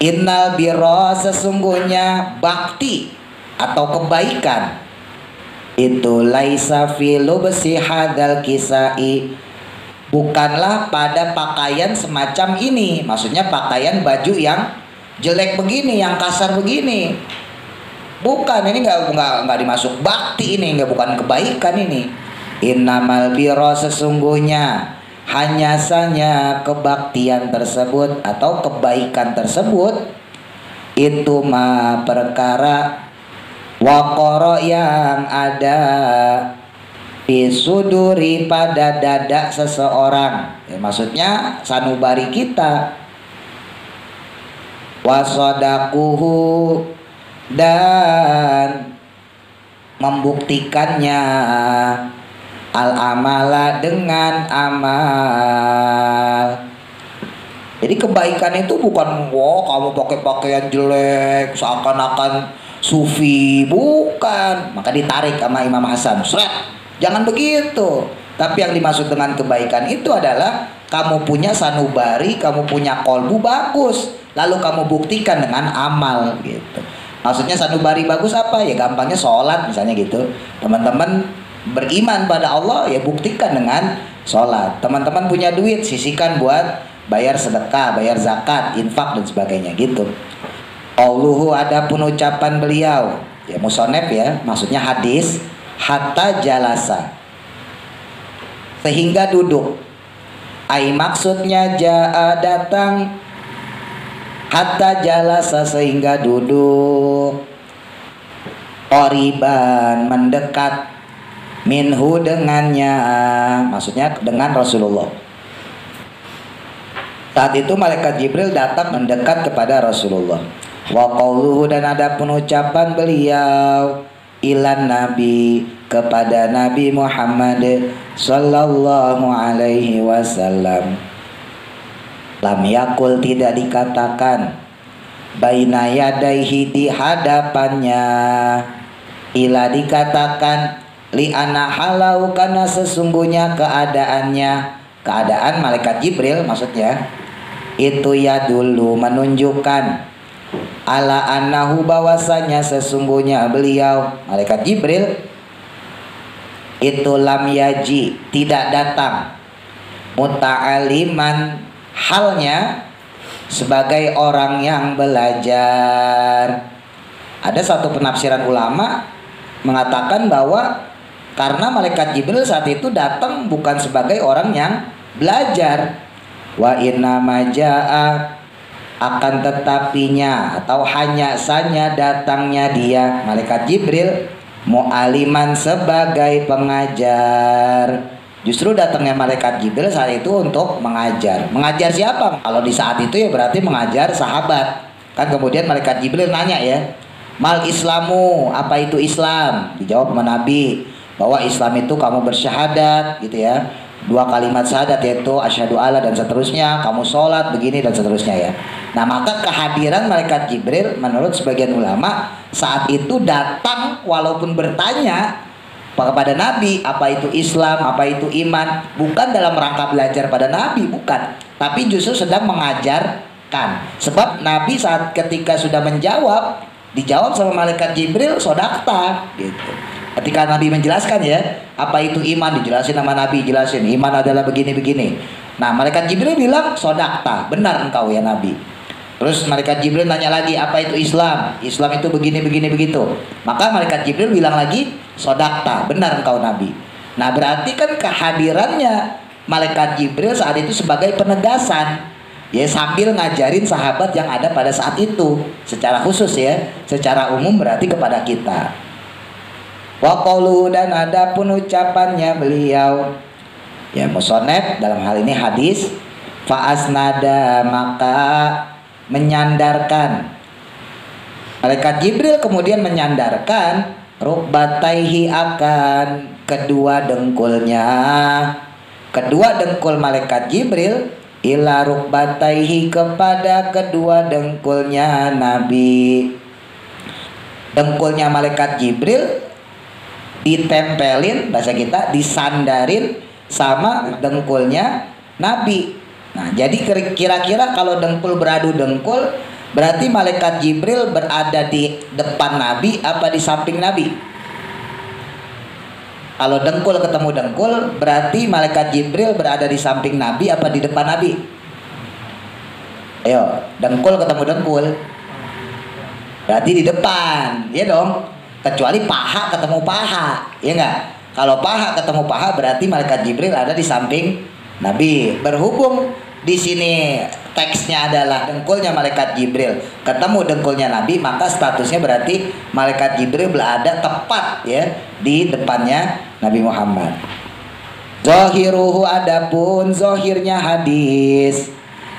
Innal birra, sesungguhnya bakti atau kebaikan itu laisa fi lubsi hadal kisai, bukanlah pada pakaian semacam ini. Maksudnya pakaian baju yang jelek begini, yang kasar begini. Bukan, ini nggak dimasuk bakti, ini nggak, bukan kebaikan ini. Innamal birra, sesungguhnya hanya saja kebaktian tersebut atau kebaikan tersebut itu ma perkara waqara yang ada bisuduri pada dada seseorang ya, maksudnya sanubari kita. Wasadakuhu, dan membuktikannya al-amala dengan amal. Jadi kebaikan itu bukan kamu pakai pakaian jelek seakan-akan sufi, bukan. Maka ditarik sama Imam Hasan, seret, jangan begitu. Tapi yang dimaksud dengan kebaikan itu adalah kamu punya sanubari, kamu punya kolbu bagus, lalu kamu buktikan dengan amal gitu. Maksudnya sanubari bagus apa? Ya gampangnya sholat misalnya gitu. Teman-teman beriman pada Allah, ya buktikan dengan sholat. Teman-teman punya duit, sisihkan buat bayar sedekah, bayar zakat, infak dan sebagainya gitu. Qauluhu, adapun ucapan beliau ya musonef ya, maksudnya hadis, hatta jalasa, sehingga duduk. Ai maksudnya jaa datang, hatta jalasa sehingga duduk, qoriban mendekat, minhu dengannya, maksudnya dengan Rasulullah. Saat itu malaikat Jibril datang mendekat kepada Rasulullah. Wa qauluhu, dan ada ucapan beliau ilan nabi, kepada Nabi Muhammad sallallahu alaihi wasallam. Lam yakul, tidak dikatakan, baina yadaihi, di hadapannya, ila dikatakan, li ana halau, karena sesungguhnya keadaannya, keadaan malaikat Jibril maksudnya, itu ya dulu menunjukkan, ala annahu, bahwasanya sesungguhnya beliau malaikat Jibril itu lam yaji, tidak datang, muta'aliman, halnya sebagai orang yang belajar. Ada satu penafsiran ulama mengatakan bahwa karena malaikat Jibril saat itu datang bukan sebagai orang yang belajar. Wa inna majaa, akan tetapinya atau hanya saja datangnya dia malaikat Jibril mu'aliman, sebagai pengajar. Justru datangnya malaikat Jibril saat itu untuk mengajar. Mengajar siapa? Kalau di saat itu ya berarti mengajar sahabat. Kan kemudian malaikat Jibril nanya ya, mal islamu, apa itu Islam? Dijawab sama Nabi bahwa Islam itu kamu bersyahadat gitu ya, 2 kalimat syahadat, yaitu asyhadu alla dan seterusnya, kamu sholat begini dan seterusnya ya. Nah, maka kehadiran malaikat Jibril menurut sebagian ulama saat itu datang walaupun bertanya kepada Nabi apa itu Islam, apa itu iman, bukan dalam rangka belajar pada Nabi, bukan, tapi justru sedang mengajarkan. Sebab Nabi saat ketika sudah menjawab, dijawab sama malaikat Jibril, sodakta gitu. Ketika Nabi menjelaskan ya, apa itu iman, dijelasin sama Nabi, jelasin iman adalah begini-begini. Nah, malaikat Jibril bilang, sodakta, benar engkau ya Nabi. Terus malaikat Jibril nanya lagi, apa itu Islam? Islam itu begini-begini begitu. Maka malaikat Jibril bilang lagi, sodakta, benar engkau Nabi. Nah, berarti kan kehadirannya malaikat Jibril saat itu sebagai penegasan, ya, sambil ngajarin sahabat yang ada pada saat itu. Secara khusus ya, secara umum berarti kepada kita. Wa qauluhu, dan ada pun ucapannya beliau, ya musonef dalam hal ini hadis, fa asnada, maka menyandarkan, malaikat Jibril kemudian menyandarkan rukbataihi, akan kedua dengkulnya, kedua dengkul malaikat Jibril, ila rukbataihi, kepada kedua dengkulnya Nabi. Dengkulnya malaikat Jibril ditempelin, bahasa kita disandarin sama dengkulnya Nabi. Nah, jadi kira-kira kalau dengkul beradu dengkul, berarti malaikat Jibril berada di depan Nabi apa di samping Nabi? Kalau dengkul ketemu dengkul, berarti malaikat Jibril berada di samping Nabi apa di depan Nabi? Ayo, dengkul ketemu dengkul, berarti di depan, ya dong. Kecuali paha ketemu paha, ya enggak? Kalau paha ketemu paha berarti malaikat Jibril ada di samping Nabi. Berhubung di sini teksnya adalah dengkulnya malaikat Jibril ketemu dengkulnya Nabi, maka statusnya berarti malaikat Jibril berada tepat ya di depannya Nabi Muhammad. Zahiruhu, adapun zahirnya hadis,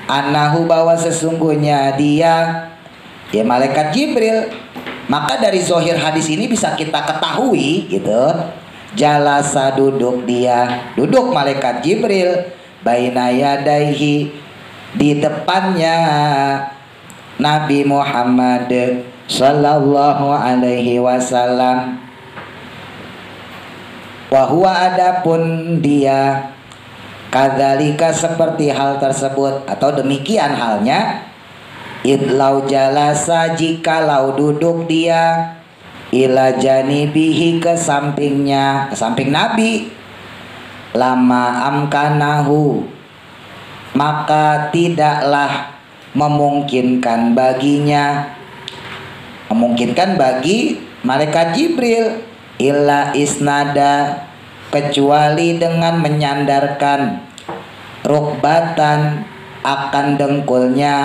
annahu, bahwa sesungguhnya dia, ya malaikat Jibril. Maka dari zahir hadis ini bisa kita ketahui gitu, jalasa, duduk dia, duduk malaikat Jibril, baina yadaihi, di depannya Nabi Muhammad sallallahu alaihi wasallam. Wa huwa, adapun dia, kadzalika, seperti hal tersebut atau demikian halnya, idlau jalasa, jikalau duduk dia, ila janibihi, ke sampingnya, ke samping Nabi, lama amkanahu, maka tidaklah memungkinkan baginya, memungkinkan bagi malaikat Jibril, illa isnada, kecuali dengan menyandarkan rukbatan, akan dengkulnya,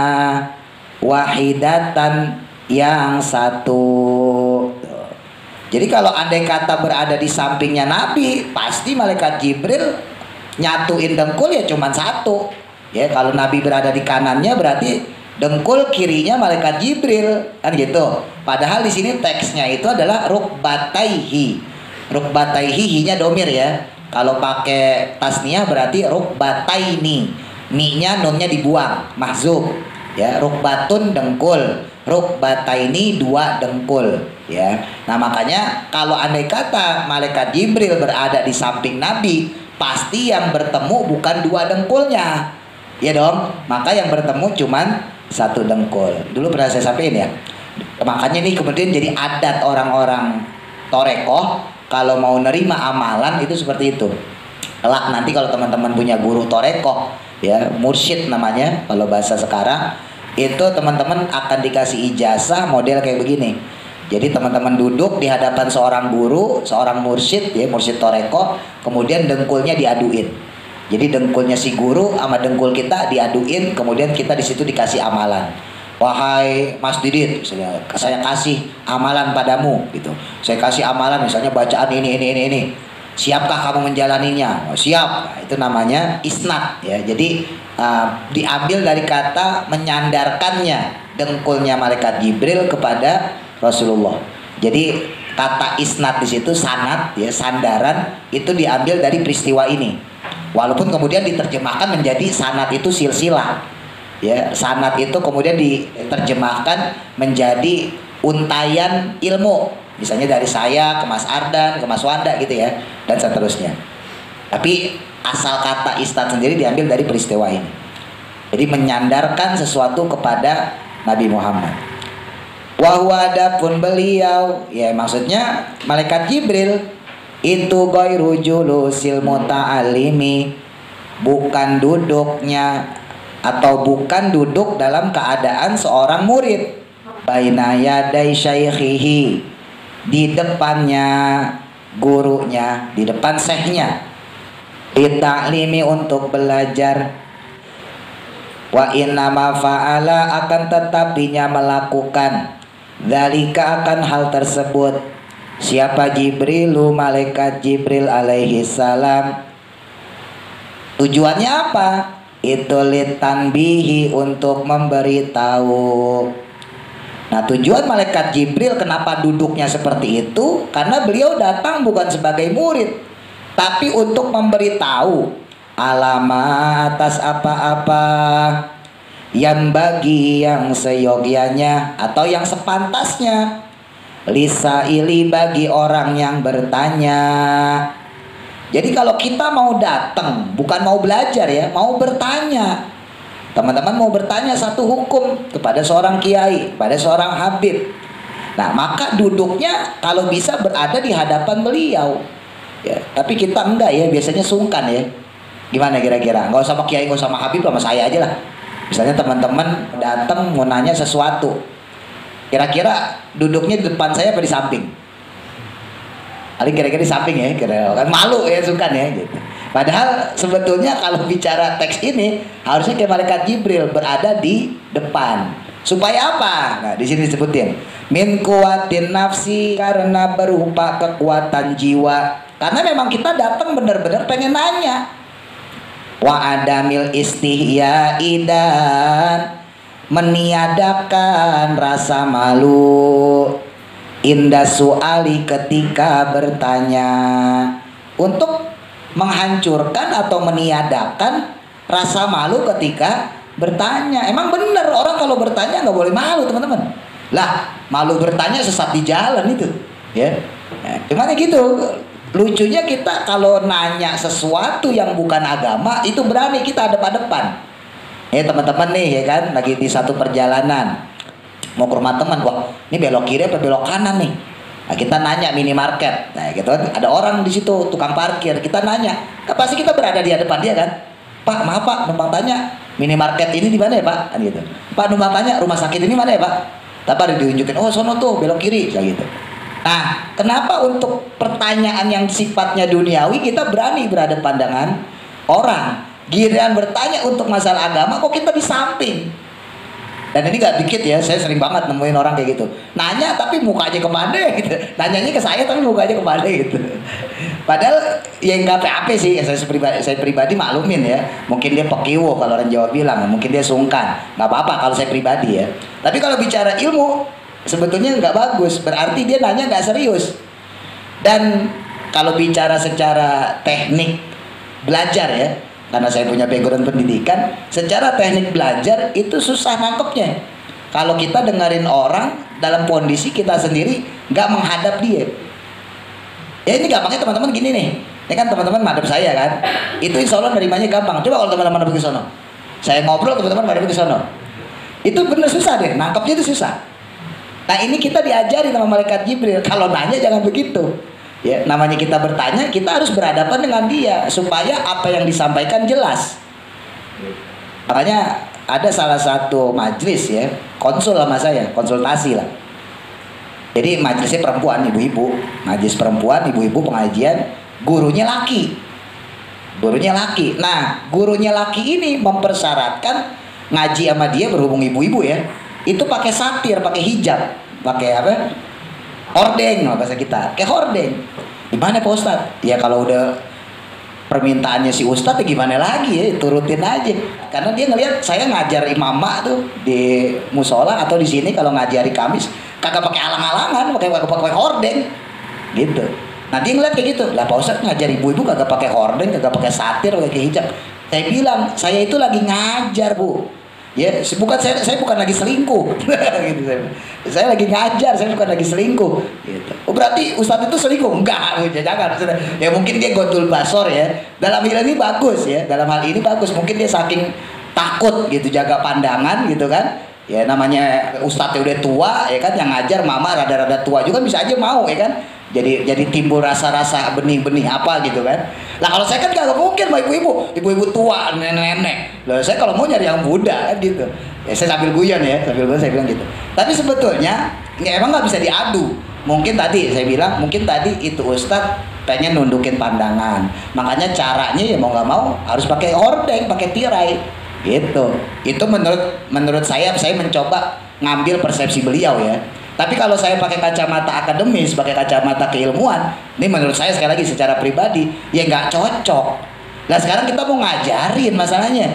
wahidatan, yang satu. Jadi kalau andai kata berada di sampingnya Nabi, pasti malaikat Jibril nyatuin dengkul ya cuman satu. Ya, kalau Nabi berada di kanannya berarti dengkul kirinya malaikat Jibril, kan gitu. Padahal di sini teksnya itu adalah rukbataihi. Rukbataihi hinya domir ya. Kalau pakai tasniah berarti rukbataini. Mi-nya nunnya dibuang, mahzub. Ya, rukbatun dengkul, rukbataini dua dengkul, ya. Nah, makanya kalau andai kata malaikat Jibril berada di samping Nabi, pasti yang bertemu bukan dua dengkulnya. Ya dong, maka yang bertemu cuman satu dengkul. Dulu pernah saya sampaikan ya. Makanya ini kemudian jadi adat orang-orang torekoh kalau mau nerima amalan itu seperti itu. Kelak nanti kalau teman-teman punya guru torekoh, ya mursyid namanya kalau bahasa sekarang, itu teman-teman akan dikasih ijazah model kayak begini. Jadi teman-teman duduk di hadapan seorang guru, seorang mursyid, ya mursyid torekoh, kemudian dengkulnya diaduin. Jadi dengkulnya si guru sama dengkul kita diaduin, kemudian kita di situ dikasih amalan. Wahai Mas Didit, saya kasih amalan padamu, gitu. Saya kasih amalan, misalnya bacaan ini. Siapkah kamu menjalaninya? Oh, siap. Nah, itu namanya isnad, ya. Jadi diambil dari kata menyandarkannya dengkulnya malaikat Jibril kepada Rasulullah. Jadi kata isnad di situ sanad, ya sandaran, itu diambil dari peristiwa ini. Walaupun kemudian diterjemahkan menjadi sanad itu silsilah, ya sanad itu kemudian diterjemahkan menjadi untayan ilmu, misalnya dari saya ke Mas Ardan, ke Mas Wanda gitu ya, dan seterusnya. Tapi asal kata isnad sendiri diambil dari peristiwa ini. Jadi menyandarkan sesuatu kepada Nabi Muhammad. Wahwadapun beliau, ya maksudnya malaikat Jibril itu ghairu julusil muta'alimi, bukan duduknya atau bukan duduk dalam keadaan seorang murid baina yaday syaikhihi, di depannya gurunya, di depan syekhnya, ditaklimi untuk belajar. Wa innama fa'ala, akan tetapinya melakukan dzalika, akan hal tersebut siapa? Jibrilu, malaikat Jibril alaihi salam. Tujuannya apa? Itu litanbihi, untuk memberitahu. Nah, tujuan malaikat Jibril kenapa duduknya seperti itu? Karena beliau datang bukan sebagai murid, tapi untuk memberitahu alamat atas apa-apa yang bagi, yang seyogyanya atau yang sepantasnya, lisaili, bagi orang yang bertanya. Jadi kalau kita mau datang bukan mau belajar ya, mau bertanya. Teman-teman mau bertanya satu hukum kepada seorang kiai, pada seorang habib. Nah, maka duduknya kalau bisa berada di hadapan beliau. Ya, tapi kita enggak ya, biasanya sungkan ya. Gimana kira-kira? Enggak usah sama kiai, enggak usah sama habib, sama saya aja lah. Misalnya teman-teman datang mau nanya sesuatu, kira-kira duduknya di depan saya apa di samping? Paling kira-kira di samping ya, kira kan malu ya, sungkan ya gitu. Padahal sebetulnya kalau bicara teks ini harusnya kayak malaikat Jibril berada di depan. Supaya apa? Nah, di sini disebutin min kuwatin nafsi, karena berupa kekuatan jiwa. Karena memang kita datang benar-benar pengen nanya. Wa adamil istihya'i, dan meniadakan rasa malu, indah suali, ketika bertanya, untuk menghancurkan atau meniadakan rasa malu ketika bertanya. Emang bener orang kalau bertanya nggak boleh malu teman-teman. Lah, malu bertanya sesat di jalan itu, ya. Nah, gimana gitu? Lucunya kita kalau nanya sesuatu yang bukan agama itu berani kita depan-depan. Ya teman-teman nih ya kan, lagi di satu perjalanan mau ke rumah teman, wah ini belok kiri apa belok kanan nih? Nah, kita nanya minimarket, nah gitu kan, ada orang di situ tukang parkir, kita nanya, kan pasti kita berada di hadapan dia kan, Pak maaf Pak, numpang tanya minimarket ini di mana ya Pak? Kan gitu. Pak numpang tanya rumah sakit ini mana ya Pak? Tapi ada ditunjukin, oh sono tuh belok kiri, kayak gitu. Nah, kenapa untuk pertanyaan yang sifatnya duniawi kita berani berhadapan dengan orang? Giliran bertanya untuk masalah agama kok kita di samping. Dan ini nggak dikit ya, saya sering banget nemuin orang kayak gitu. Nanya tapi muka aja kemana gitu. Nanyanya ke saya tapi muka aja kemana gitu. Padahal ya nggak apa-apa sih, saya pribadi maklumin ya. Mungkin dia pekiwo kalau orang Jawa bilang, mungkin dia sungkan. Nggak apa-apa kalau saya pribadi ya. Tapi kalau bicara ilmu, sebetulnya nggak bagus. Berarti dia nanya nggak serius. Dan kalau bicara secara teknik belajar ya, karena saya punya background pendidikan, secara teknik belajar itu susah nangkepnya. Kalau kita dengerin orang dalam kondisi kita sendiri nggak menghadap dia. Ya ini gampangnya teman-teman gini nih. Ini kan teman-teman madep saya kan. Itu insya Allah nerimanya gampang. Coba kalau teman-teman madep ke sono. Saya ngobrol, teman-teman madep ke sono. Itu bener susah deh, nangkepnya itu susah. Nah ini kita diajari sama malaikat Jibril. Kalau nanya jangan begitu. Ya, namanya kita bertanya, kita harus berhadapan dengan dia supaya apa yang disampaikan jelas. Makanya ada salah satu majelis ya, konsul sama saya, konsultasi lah. Jadi majelisnya perempuan, ibu-ibu, majelis perempuan, ibu-ibu pengajian, gurunya laki. Gurunya laki. Nah, gurunya laki ini mempersyaratkan ngaji sama dia berhubung ibu-ibu ya. Itu pakai satir, pakai hijab, pakai apa? Hordeng bahasa kita, kayak hordeng. Gimana Pak Ustadz? Ya kalau udah permintaannya si Ustadz ya gimana lagi ya, turutin aja. Karena dia ngelihat saya ngajar imamah tuh di musola atau di sini kalau ngajari Kamis kagak pakai alang-alangan, pakai hordeng gitu. Nah dia ngeliat kayak gitu, lah Pak Ustadz ngajar ibu-ibu kagak pakai hordeng, kagak pakai satir, pakai hijab. Saya bilang, saya itu lagi ngajar Bu. Ya, bukan saya bukan lagi selingkuh. Gitu saya lagi ngajar, saya bukan lagi selingkuh. Gitu. Oh berarti Ustadz itu selingkuh? Enggak, jangan. Ya mungkin dia gondul basor ya. Dalam hal ini bagus ya. Dalam hal ini bagus. Mungkin dia saking takut gitu jaga pandangan gitu kan. Ya namanya Ustadz udah tua ya kan, yang ngajar mama rada-rada tua juga bisa aja mau ya kan. Jadi timbul rasa-rasa benih-benih apa gitu kan. Lah kalau saya kan gak mungkin sama ibu-ibu tua, nenek-nenek. Lah saya kalau mau nyari yang muda kan gitu. Ya saya sambil guyon ya, sambil guyon saya bilang gitu. Tapi sebetulnya ya emang nggak bisa diadu. Mungkin tadi saya bilang, mungkin tadi itu Ustadz pengen nundukin pandangan. Makanya caranya ya mau nggak mau harus pakai hordeng, pakai tirai gitu. Itu menurut saya mencoba ngambil persepsi beliau ya. Tapi kalau saya pakai kacamata akademis, pakai kacamata keilmuan, ini menurut saya sekali lagi secara pribadi ya nggak cocok. Lah sekarang kita mau ngajarin masalahnya.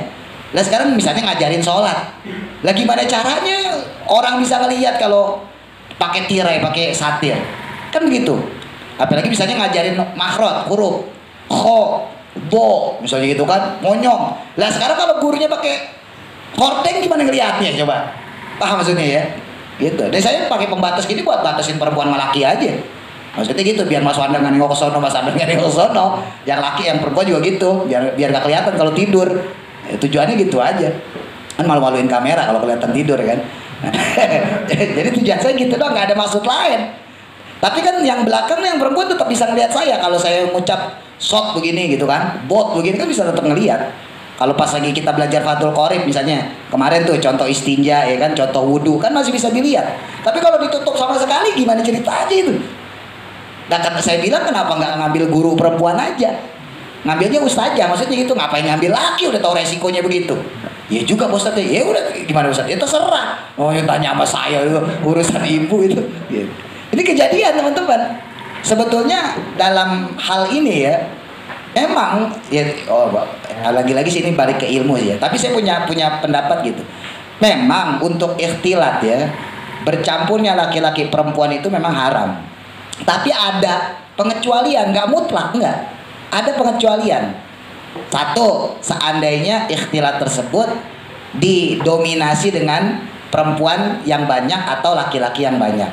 Lah sekarang misalnya ngajarin sholat, lah gimana caranya orang bisa ngelihat kalau pakai tirai, pakai satir, kan begitu. Apalagi misalnya ngajarin makhraj, huruf, kho, bo, misalnya gitu kan, monyong. Lah sekarang kalau gurunya pakai hordeng gimana ngelihatnya coba? Paham maksudnya ya? Gitu. Dan saya pakai pembatas gini buat batasin perempuan sama laki aja. Maksudnya gitu, biar Mas Wanda nggak nengok ke sono, Mas Wanda nggak nengok ke sono. Yang laki, yang perempuan juga gitu, biar nggak kelihatan kalau tidur. Ya, tujuannya gitu aja. Kan malu-maluin kamera kalau kelihatan tidur kan. Jadi tujuan saya gitu doang, nggak ada maksud lain. Tapi kan yang belakang yang perempuan tetap bisa ngelihat saya kalau saya ngucap shot begini gitu kan, bot begini kan bisa tetap ngelihat. Kalau pas lagi kita belajar Fathul Qorib misalnya, kemarin tuh contoh istinja ya kan, contoh wudu kan masih bisa dilihat. Tapi kalau ditutup sama sekali gimana ceritanya itu? Dan kata saya bilang kenapa nggak ngambil guru perempuan aja? Ngambilnya ustazah, maksudnya gitu, ngapain ngambil laki udah tahu resikonya begitu. Ya juga Ustaz, ya udah gimana Ustaz? Ya terserah. Oh yang tanya sama saya itu urusan ibu itu. Gitu. Ini kejadian teman-teman. Sebetulnya dalam hal ini ya, memang ya lagi-lagi sini balik ke ilmu sih ya. Tapi saya punya pendapat gitu. Memang untuk ikhtilat ya, bercampurnya laki-laki perempuan itu memang haram. Tapi ada pengecualian, nggak mutlak, nggak. Ada pengecualian. Satu, seandainya ikhtilat tersebut didominasi dengan perempuan yang banyak atau laki-laki yang banyak.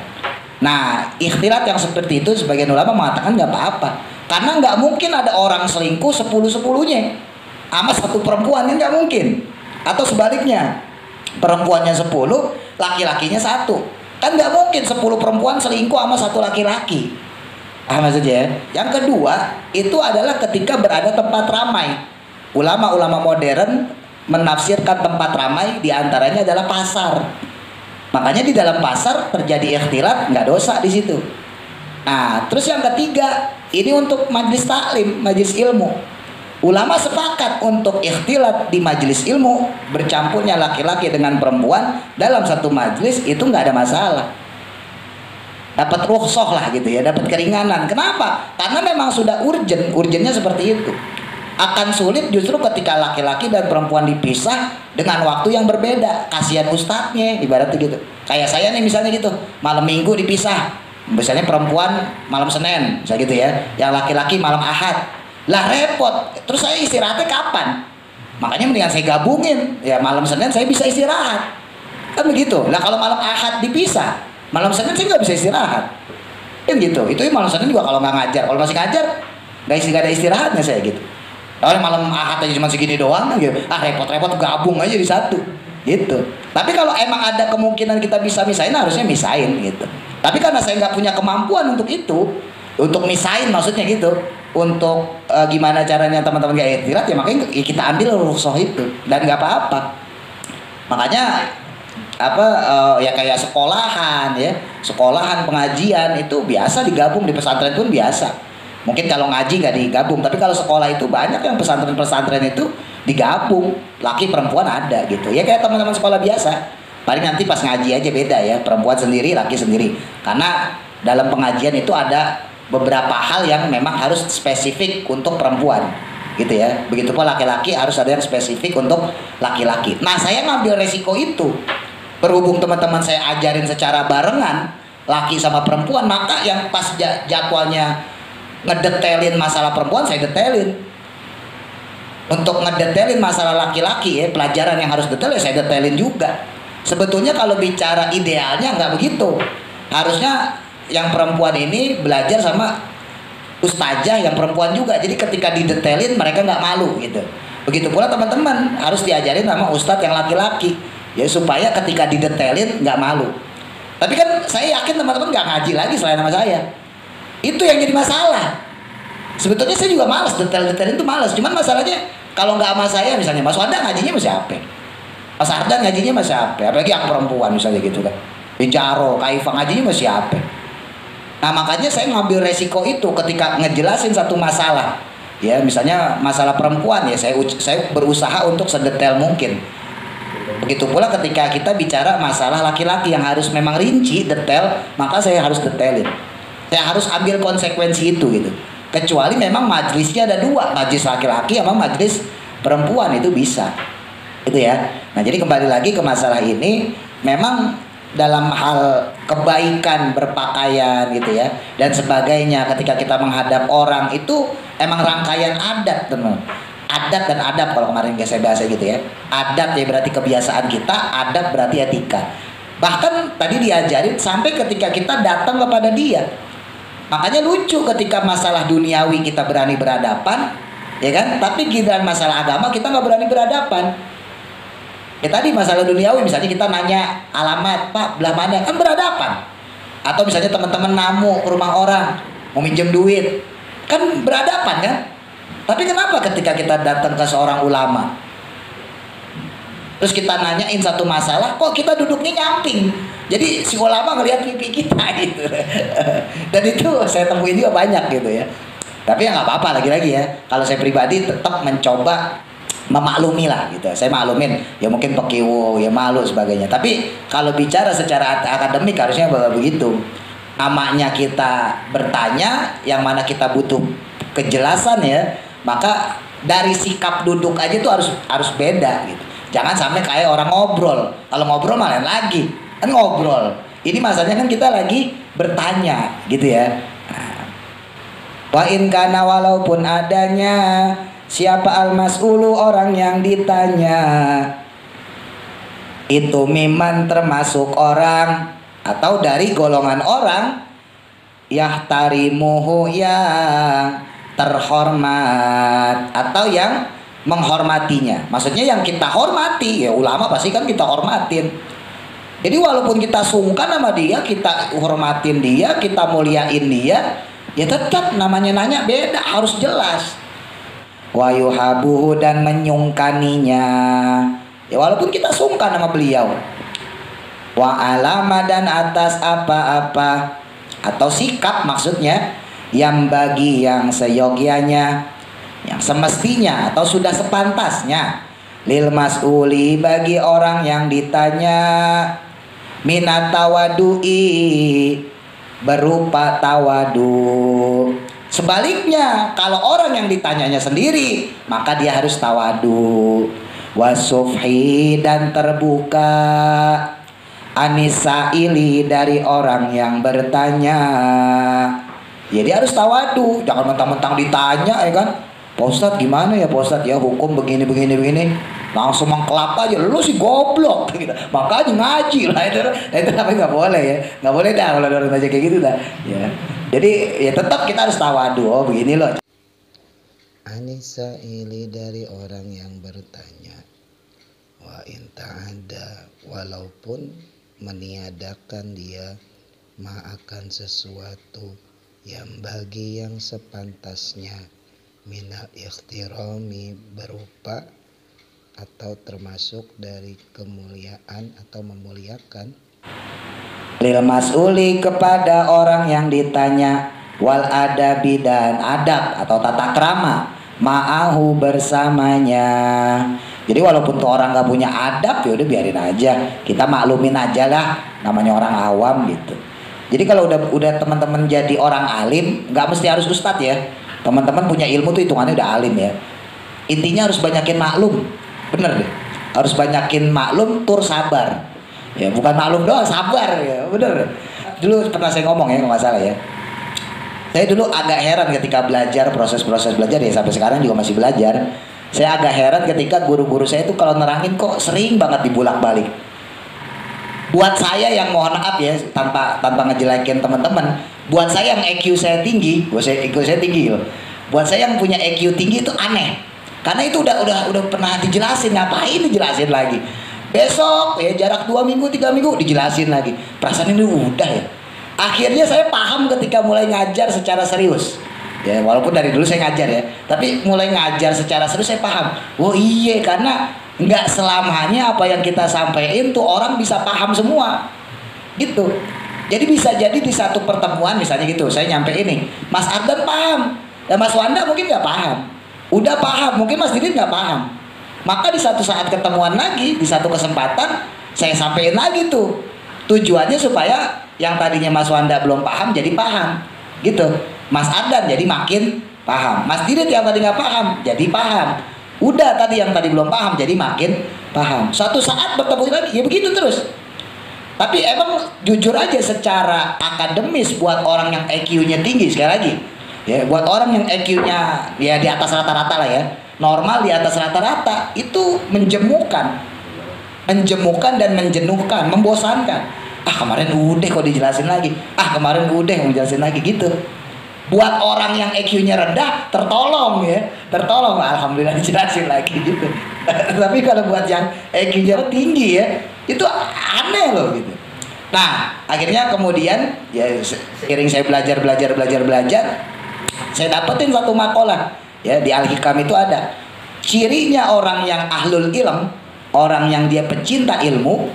Nah, ikhtilat yang seperti itu sebagian ulama mengatakan nggak apa-apa. Karena nggak mungkin ada orang selingkuh 10-10-nya sama satu perempuan, yang nggak mungkin. Atau sebaliknya, perempuannya 10, laki-lakinya 1. Kan nggak mungkin 10 perempuan selingkuh sama 1 laki-laki. Maksudnya. Yang kedua, itu adalah ketika berada tempat ramai. Ulama-ulama modern menafsirkan tempat ramai diantaranya adalah pasar. Makanya di dalam pasar terjadi ikhtilat, nggak dosa di situ. Nah, terus yang ketiga, ini untuk majlis taklim, majlis ilmu. Ulama sepakat untuk ikhtilat di majelis ilmu, bercampurnya laki-laki dengan perempuan dalam satu majelis itu nggak ada masalah. Dapat rukhsah lah gitu ya, dapat keringanan. Kenapa? Karena memang sudah urgennya seperti itu. Akan sulit justru ketika laki-laki dan perempuan dipisah dengan waktu yang berbeda. Kasihan ustadznya, ibaratnya gitu. Kayak saya nih misalnya gitu, malam minggu dipisah. Misalnya perempuan malam Senin, misalnya gitu ya. Yang laki-laki malam Ahad. Lah repot, terus saya istirahatnya kapan? Makanya mendingan saya gabungin. Ya malam Senin saya bisa istirahat. Kan begitu. Lah kalau malam Ahad dipisah, malam Senin saya nggak bisa istirahat. Kan gitu. Itu malam Senin juga kalau nggak ngajar. Kalau masih ngajar, nggak ada istirahatnya saya gitu. Kalau malam Ahad aja cuma segini doang gitu. Repot-repot gabung aja di satu. Gitu. Tapi kalau emang ada kemungkinan kita bisa misahin, harusnya misahin gitu. Tapi karena saya nggak punya kemampuan untuk itu, untuk misahin maksudnya gitu, untuk gimana caranya teman-teman gak ikhtilat, ya makanya kita ambil rukhsah itu dan nggak apa-apa. Makanya ya kayak sekolahan ya, sekolahan pengajian itu biasa digabung, di pesantren pun biasa. Mungkin kalau ngaji nggak digabung, tapi kalau sekolah itu banyak yang pesantren itu digabung, laki perempuan ada gitu ya, kayak teman-teman sekolah biasa. Paling nanti pas ngaji aja beda ya, perempuan sendiri, laki sendiri, karena dalam pengajian itu ada beberapa hal yang memang harus spesifik untuk perempuan gitu ya. Begitupun laki-laki harus ada yang spesifik untuk laki-laki. Nah saya ngambil resiko itu, berhubung teman-teman saya ajarin secara barengan laki sama perempuan, maka yang pas jadwalnya ngedetailin masalah perempuan saya detailin. Untuk ngedetailin masalah laki-laki ya, pelajaran yang harus detail ya saya detailin juga. Sebetulnya kalau bicara idealnya nggak begitu, harusnya yang perempuan ini belajar sama ustazah yang perempuan juga. Jadi ketika didetailin mereka nggak malu gitu. Begitu pula teman-teman harus diajarin sama ustadz yang laki-laki ya, supaya ketika didetailin nggak malu. Tapi kan saya yakin teman-teman nggak ngaji lagi selain sama saya. Itu yang jadi masalah. Sebetulnya saya juga malas, detail-detailin itu malas. Cuman masalahnya kalau nggak sama saya, misalnya Mas Wanda ngajinya masih apa? Mas Ardan ngajinya masih apa? Apalagi yang perempuan misalnya gitu kan. Bijaro, Kaifah ngajinya masih apa? Nah makanya saya ngambil resiko itu ketika ngejelasin satu masalah. Ya misalnya masalah perempuan ya, saya berusaha untuk sedetail mungkin. Begitu pula ketika kita bicara masalah laki-laki yang harus memang rinci, detail, maka saya harus detailin. Saya harus ambil konsekuensi itu gitu. Kecuali memang majelisnya ada dua, majelis laki-laki sama majelis perempuan, itu bisa. Itu ya. Nah jadi kembali lagi ke masalah ini, memang dalam hal kebaikan berpakaian gitu ya dan sebagainya, ketika kita menghadap orang itu emang rangkaian adat teman. Adat dan adab kalau kemarin saya bahas gitu ya. Adat ya berarti kebiasaan kita, adab berarti etika. Bahkan tadi diajarin sampai ketika kita datang kepada dia. Makanya lucu ketika masalah duniawi kita berani berhadapan, ya kan? Tapi giliran masalah agama kita nggak berani berhadapan. Ya tadi masalah duniawi misalnya kita nanya alamat, Pak belah mana, kan berhadapan. Atau misalnya teman-teman namu ke rumah orang mau minjem duit, kan berhadapan kan. Tapi kenapa ketika kita datang ke seorang ulama, terus kita nanyain satu masalah, kok kita duduknya nyamping? Jadi si ulama ngelihat pipi kita gitu. Dan itu saya temuin juga banyak gitu ya. Tapi ya nggak apa-apa, lagi-lagi ya. Kalau saya pribadi tetap mencoba memaklumi lah gitu. Saya maklumin, ya mungkin pekiwo, ya malu sebagainya. Tapi kalau bicara secara akademik harusnya begitu. Namanya kita bertanya, yang mana kita butuh kejelasan ya. Maka dari sikap duduk aja tuh harus beda gitu. Jangan sampai kayak orang ngobrol. Kalau ngobrol malah lagi kan ngobrol. Ini masalahnya kan kita lagi bertanya gitu ya. Wa in kana, walaupun adanya siapa al-mas'ulu, orang yang ditanya itu miman termasuk orang atau dari golongan orang yahtarimuhu, yang terhormat atau yang menghormatinya. Maksudnya yang kita hormati, ya ulama pasti kan kita hormatin. Jadi walaupun kita sungkan sama dia, kita hormatin dia, kita muliain dia, ya tetap namanya nanya beda, harus jelas. Wa yuhabuhu, dan menyungkaninya, ya walaupun kita sungkan sama beliau. Wa alama, dan atas apa-apa atau sikap maksudnya, yang bagi yang seyogianya yang semestinya atau sudah sepantasnya lil mas'uli bagi orang yang ditanya minat tawadu'i berupa tawadu. Sebaliknya kalau orang yang ditanyanya sendiri maka dia harus tawadu. Wasufhi dan terbuka anisaili dari orang yang bertanya. Jadi harus tawadu, jangan mentang-mentang ditanya ya kan. Pak Ustadz gimana ya Pak Ustadz ya hukum begini langsung mengkelap aja, lu sih goblok gitu. Makanya ngaji lah itu tapi nggak boleh ya, nggak boleh dah kalau orang aja kayak gitu dah ya. Jadi ya tetap kita harus tawadu. Oh begini loh. Anisa ili dari orang yang bertanya, wa inta ada walaupun meniadakan dia akan sesuatu yang bagi yang sepantasnya minal ikhtirami berupa atau termasuk dari kemuliaan atau memuliakan Lil mas'uli kepada orang yang ditanya wal adabi dan adab atau tata krama ma'ahu bersamanya. Jadi walaupun tuh orang nggak punya adab ya udah biarin aja, kita maklumin aja lah, namanya orang awam gitu. Jadi kalau udah teman-teman jadi orang alim nggak mesti harus ustadz ya, teman-teman punya ilmu tuh hitungannya udah alim ya. Intinya harus banyakin maklum, bener deh, harus banyakin maklum tur sabar ya, bukan maklum doang, sabar ya, bener. Dulu pernah saya ngomong ya, nggak masalah ya, saya dulu agak heran ketika belajar, proses-proses belajar ya sampai sekarang juga masih belajar. Saya agak heran ketika guru-guru saya itu kalau nerangin kok sering banget dibulak-balik. Buat saya yang mohon maaf ya, tanpa ngejelekin teman-teman, buat saya yang EQ saya tinggi, EQ saya tinggi loh. Buat saya yang punya EQ tinggi itu aneh. Karena itu udah pernah dijelasin, ngapain dijelasin lagi? Besok ya jarak 2 minggu 3 minggu dijelasin lagi. Perasaan ini udah ya. Akhirnya saya paham ketika mulai ngajar secara serius. Ya walaupun dari dulu saya ngajar ya, tapi mulai ngajar secara serius saya paham. Oh iya, karena nggak selamanya apa yang kita sampaikan tuh orang bisa paham semua. Gitu. Jadi bisa jadi di satu pertemuan misalnya gitu, saya nyampe ini, Mas Ardan paham, dan Mas Wanda mungkin nggak paham. Udah paham, mungkin Mas Didin nggak paham. Maka di satu saat ketemuan lagi, di satu kesempatan saya sampaikan lagi tuh. Tujuannya supaya yang tadinya Mas Wanda belum paham jadi paham. Gitu. Mas Ardan jadi makin paham. Mas Didit yang tadi nggak paham jadi paham. Udah tadi yang tadi belum paham jadi makin paham. Suatu saat bertemu lagi ya begitu terus. Tapi emang jujur aja secara akademis buat orang yang EQ-nya tinggi, sekali lagi ya, buat orang yang EQ-nya ya di atas rata-rata lah ya, normal di atas rata-rata, itu menjemukan dan menjenuhkan, membosankan. Ah kemarin udah kok dijelasin lagi, ah kemarin udah mau jelasin lagi gitu. Buat orang yang EQ-nya rendah tertolong ya, tertolong, alhamdulillah dijelasin lagi gitu. Tapi kalau buat yang EQ-nya tinggi ya, itu aneh loh gitu. Nah akhirnya kemudian ya seiring saya belajar, saya dapetin satu makalah ya di Al-Hikam itu ada cirinya orang yang ahlul ilm, orang yang dia pecinta ilmu.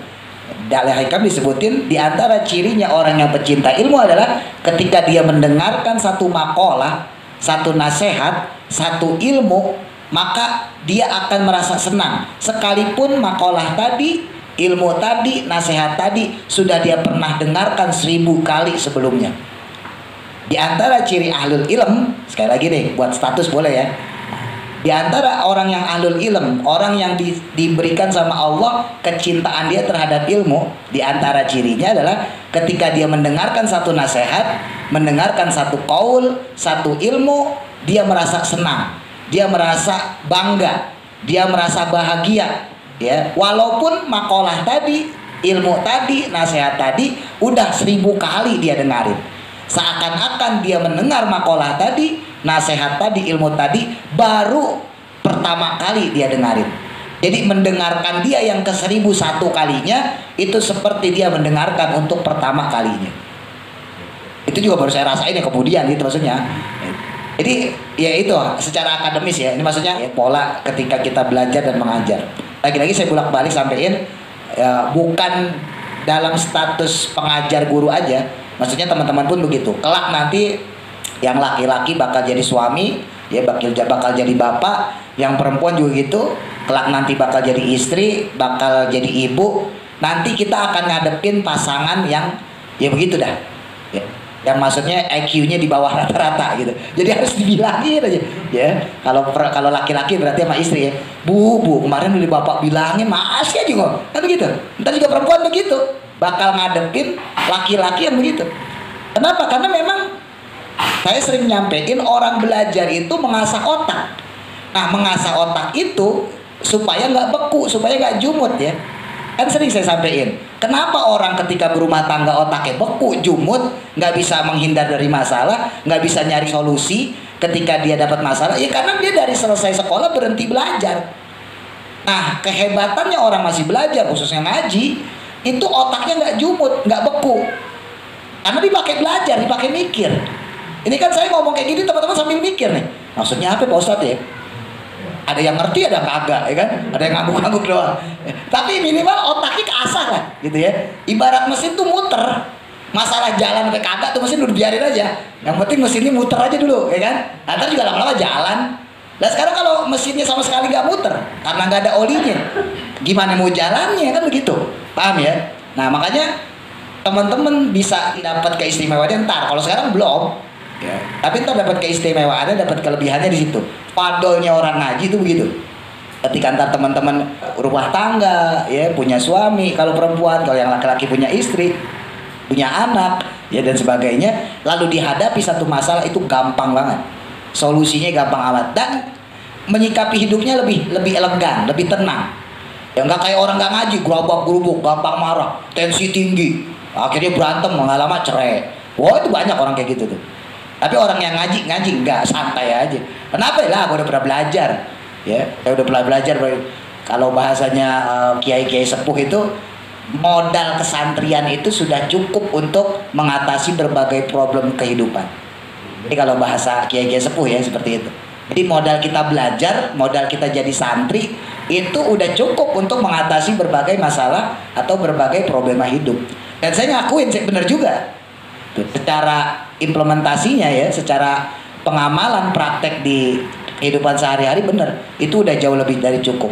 Dalam Al-Hikam disebutin di antara cirinya orang yang pecinta ilmu adalah ketika dia mendengarkan satu makalah, satu nasihat, satu ilmu, maka dia akan merasa senang sekalipun makalah tadi, ilmu tadi, nasihat tadi sudah dia pernah dengarkan 1000 kali sebelumnya. Di antara ciri ahlul ilm, sekali lagi nih buat status boleh ya, di antara orang yang ahlul ilm, orang yang diberikan sama Allah kecintaan dia terhadap ilmu, di antara cirinya adalah ketika dia mendengarkan satu nasihat, mendengarkan satu qaul, satu ilmu, dia merasa senang, dia merasa bangga, dia merasa bahagia ya, walaupun makalah tadi, ilmu tadi, nasihat tadi udah 1000 kali dia dengarin. Seakan-akan dia mendengar makalah tadi, nasihat tadi, ilmu tadi baru pertama kali dia dengarin. Jadi mendengarkan dia yang ke 1001 kalinya itu seperti dia mendengarkan untuk pertama kalinya. Itu juga baru saya rasain ya kemudian itu maksudnya. Jadi ya itu secara akademis ya, ini maksudnya ya, pola ketika kita belajar dan mengajar. Lagi-lagi saya bolak-balik sampein ya, bukan dalam status pengajar guru aja. Maksudnya teman-teman pun begitu. Kelak nanti yang laki-laki bakal jadi suami, ya bakal jadi bapak, yang perempuan juga gitu, kelak nanti bakal jadi istri, bakal jadi ibu. Nanti kita akan ngadepin pasangan yang ya begitu dah, ya. Yang maksudnya IQ-nya di bawah rata-rata gitu. Jadi harus dibilangin aja, ya. Kalau laki-laki berarti sama istri ya, bu kemarin udah bapak bilangin masih aja kok, kan begitu. Ntar juga perempuan begitu, bakal ngadepin laki-laki yang begitu. Kenapa? Karena memang saya sering nyampein orang belajar itu mengasah otak. Nah, mengasah otak itu supaya nggak beku, supaya nggak jumut ya. Kan sering saya sampaikan. Kenapa orang ketika berumah tangga otaknya beku, jumut, nggak bisa menghindar dari masalah, nggak bisa nyari solusi ketika dia dapat masalah? Ya karena dia dari selesai sekolah berhenti belajar. Nah, kehebatannya orang masih belajar, khususnya ngaji, itu otaknya nggak jumut, nggak beku. Karena dipakai belajar, dipakai mikir. Ini kan saya ngomong kayak gini teman-teman sambil mikir nih. Maksudnya apa Pak Ustadz ya? Ada yang ngerti, ada yang kagak, ya kan? Ada yang ngangguk-ngangguk doang. Tapi minimal otaknya keasah lah, gitu ya. Ibarat mesin tuh muter. Masalah jalan sampai kagak tuh mesin udah biarin aja. Yang penting mesinnya muter aja dulu, ya kan? Nanti juga lama-lama jalan. Nah sekarang kalau mesinnya sama sekali nggak muter karena nggak ada olinya, gimana mau jalannya, kan begitu? Paham ya? Nah makanya teman-teman bisa dapat keistimewaannya ntar. Kalau sekarang belum, ya. Tapi ntar dapat keistimewaannya, dapat kelebihannya di situ. Padolnya orang ngaji itu begitu. Ketika ntar teman-teman rumah tangga, ya punya suami, kalau perempuan, kalau yang laki-laki punya istri, punya anak, ya dan sebagainya, lalu dihadapi satu masalah itu gampang banget. Solusinya gampang amat dan menyikapi hidupnya lebih elegan, lebih tenang. Ya nggak kayak orang nggak ngaji, gerabak-gerubuk, gampang marah, tensi tinggi. Akhirnya berantem, lama-lama cerai. Wah itu banyak orang kayak gitu tuh. Tapi orang yang ngaji enggak, santai aja. Kenapa ya? Lah, aku udah pernah belajar. Ya, saya udah pernah belajar. Kalau bahasanya kiai-kiai sepuh itu, modal kesantrian itu sudah cukup untuk mengatasi berbagai problem kehidupan. Jadi kalau bahasa kiai-kiai sepuh ya seperti itu. Jadi modal kita belajar, modal kita jadi santri itu udah cukup untuk mengatasi berbagai masalah atau berbagai problema hidup. Dan saya ngakuin, saya benar juga. Secara implementasinya ya, secara pengamalan praktek di kehidupan sehari-hari benar, itu udah jauh lebih dari cukup.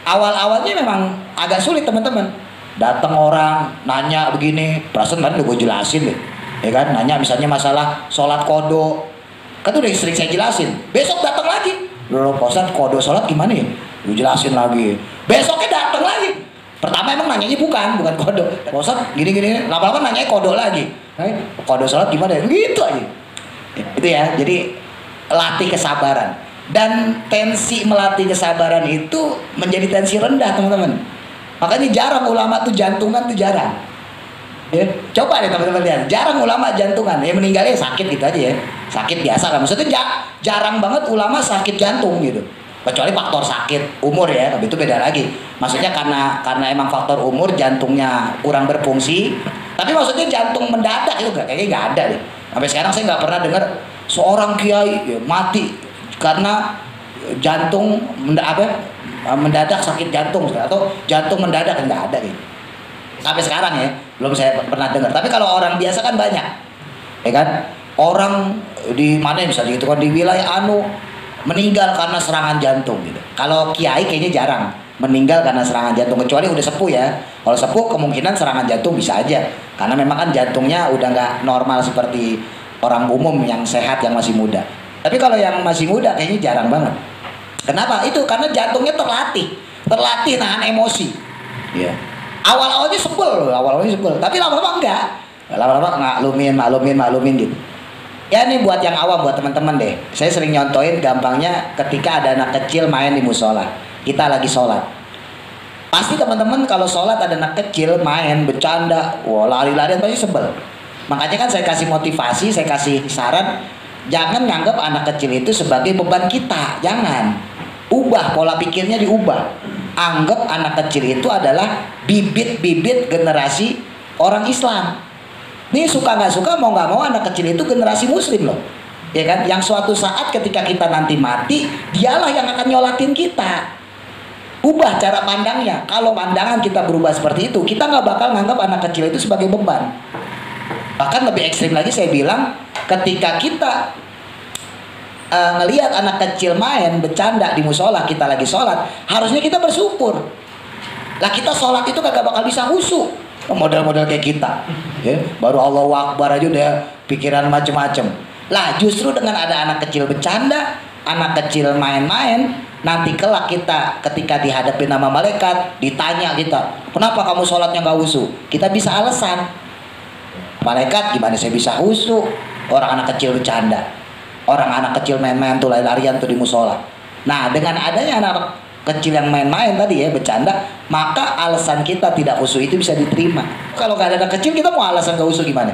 Awal-awalnya memang agak sulit teman-teman. Datang orang nanya begini, perasaan kan udah gue jelasin deh, ya kan? Nanya misalnya masalah sholat kodo, kan udah sering saya jelasin. Besok datang lagi, loh Pak Ustadz kodo sholat gimana ya? Gue jelasin lagi. Besoknya datang lagi. Pertama emang nanyanya bukan kodo. Pak Ustadz gini-gini, lama-lama nanyanya kodo lagi. Kodo sholat gimana ya? Gitu aja. Itu ya, jadi latih kesabaran. Dan tensi melatih kesabaran itu menjadi tensi rendah teman-teman. Makanya jarang ulama tuh jantungan tuh jarang. Ya, coba deh teman-teman lihat, jarang ulama jantungan. Ya meninggalnya sakit gitu aja ya, sakit biasa lah. Maksudnya jarang banget ulama sakit jantung gitu. Kecuali faktor sakit umur ya, tapi itu beda lagi. Maksudnya karena emang faktor umur jantungnya kurang berfungsi. Tapi maksudnya jantung mendadak itu kayaknya nggak ada deh. Sampai sekarang saya nggak pernah dengar seorang kiai ya, mati karena jantung mendadak sakit jantung atau jantung mendadak, nggak ada gitu. Sampai sekarang ya belum saya pernah dengar. Tapi kalau orang biasa kan banyak, ya kan? Orang di mana misalnya gitu kan di wilayah meninggal karena serangan jantung gitu. Kalau kiai kayaknya jarang meninggal karena serangan jantung, kecuali udah sepuh ya. Kalau sepuh kemungkinan serangan jantung bisa aja, karena memang kan jantungnya udah nggak normal seperti orang umum yang sehat yang masih muda. Tapi kalau yang masih muda kayaknya jarang banget. Kenapa? Itu karena jantungnya terlatih nahan emosi. Ya. Awal-awalnya sebel, tapi lama-lama enggak. Lama-lama maklumin gitu. Ya ini buat yang awam, buat teman-teman deh. Saya sering nyontoin gampangnya ketika ada anak kecil main di musola. Kita lagi sholat. Pasti teman-teman kalau sholat ada anak kecil main, bercanda, wah lari-larian pasti sebel. Makanya kan saya kasih motivasi, saya kasih saran, jangan nganggap anak kecil itu sebagai beban kita. Jangan. Ubah pola pikirnya, diubah. Anggap anak kecil itu adalah bibit-bibit generasi orang Islam. Nih suka nggak suka, mau nggak mau anak kecil itu generasi muslim loh, ya kan? Yang suatu saat ketika kita nanti mati, dialah yang akan nyolatin kita. Ubah cara pandangnya. Kalau pandangan kita berubah seperti itu, kita nggak bakal nganggap anak kecil itu sebagai beban. Bahkan lebih ekstrim lagi saya bilang, ketika kita ngelihat anak kecil main bercanda di musola, kita lagi sholat, harusnya kita bersyukur. Lah kita sholat itu kagak bakal bisa khusyuk. Model-model kayak kita, ya, baru Allahu Akbar aja udah pikiran macem-macem. Lah justru dengan ada anak kecil bercanda, anak kecil main-main, nanti kelak kita ketika dihadapi nama malaikat, ditanya kita, kenapa kamu sholatnya gak khusyuk? Kita bisa alasan. Malaikat, gimana saya bisa khusyuk? Orang anak kecil bercanda, orang anak kecil main-main tuh lari-larian tuh di musola. Nah dengan adanya anak kecil yang main-main tadi ya bercanda, maka alasan kita tidak khusyuk itu bisa diterima. Kalau gak ada anak kecil, kita mau alasan gak khusyuk gimana?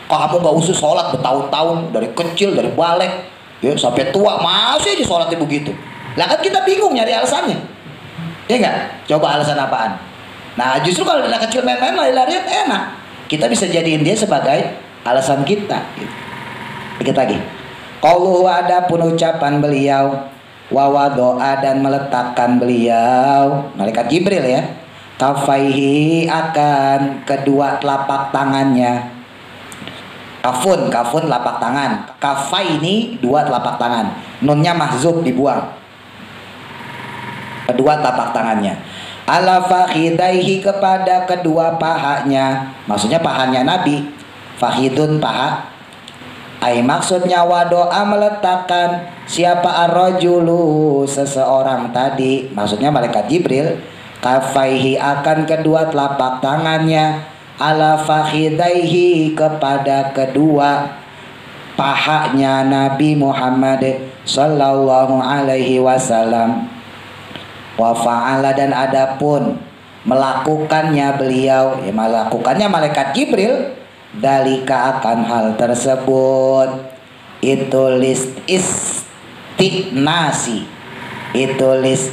Kamu gak khusyuk sholat bertahun-tahun, dari kecil, dari balik ya sampai tua masih aja sholatnya begitu. Lah kan kita bingung nyari alasannya, ya enggak? Coba alasan apaan? Nah justru kalau anak kecil main-main lari-larian enak, kita bisa jadiin dia sebagai alasan kita gitu. Dikit lagi. Qauluhu, adapun ucapan beliau, wa doa dan meletakkan beliau, malaikat Jibril ya, kafaihi akan kedua telapak tangannya. Kafun telapak tangan, kafai ini dua telapak tangan, nunnya mahzub dibuang, kedua telapak tangannya. Ala fakhidaihi kepada kedua pahanya, maksudnya pahanya Nabi, fakhidun paha, ai maksudnya wadoa meletakkan siapa ar-rajulu seseorang tadi, maksudnya malaikat Jibril, kafaihi akan kedua telapak tangannya, ala fakhidaihi kepada kedua pahanya Nabi Muhammad sallallahu alaihi wasallam. Wa fa'ala dan adapun melakukannya beliau, ya melakukannya malaikat Jibril, dalika akan hal tersebut, itu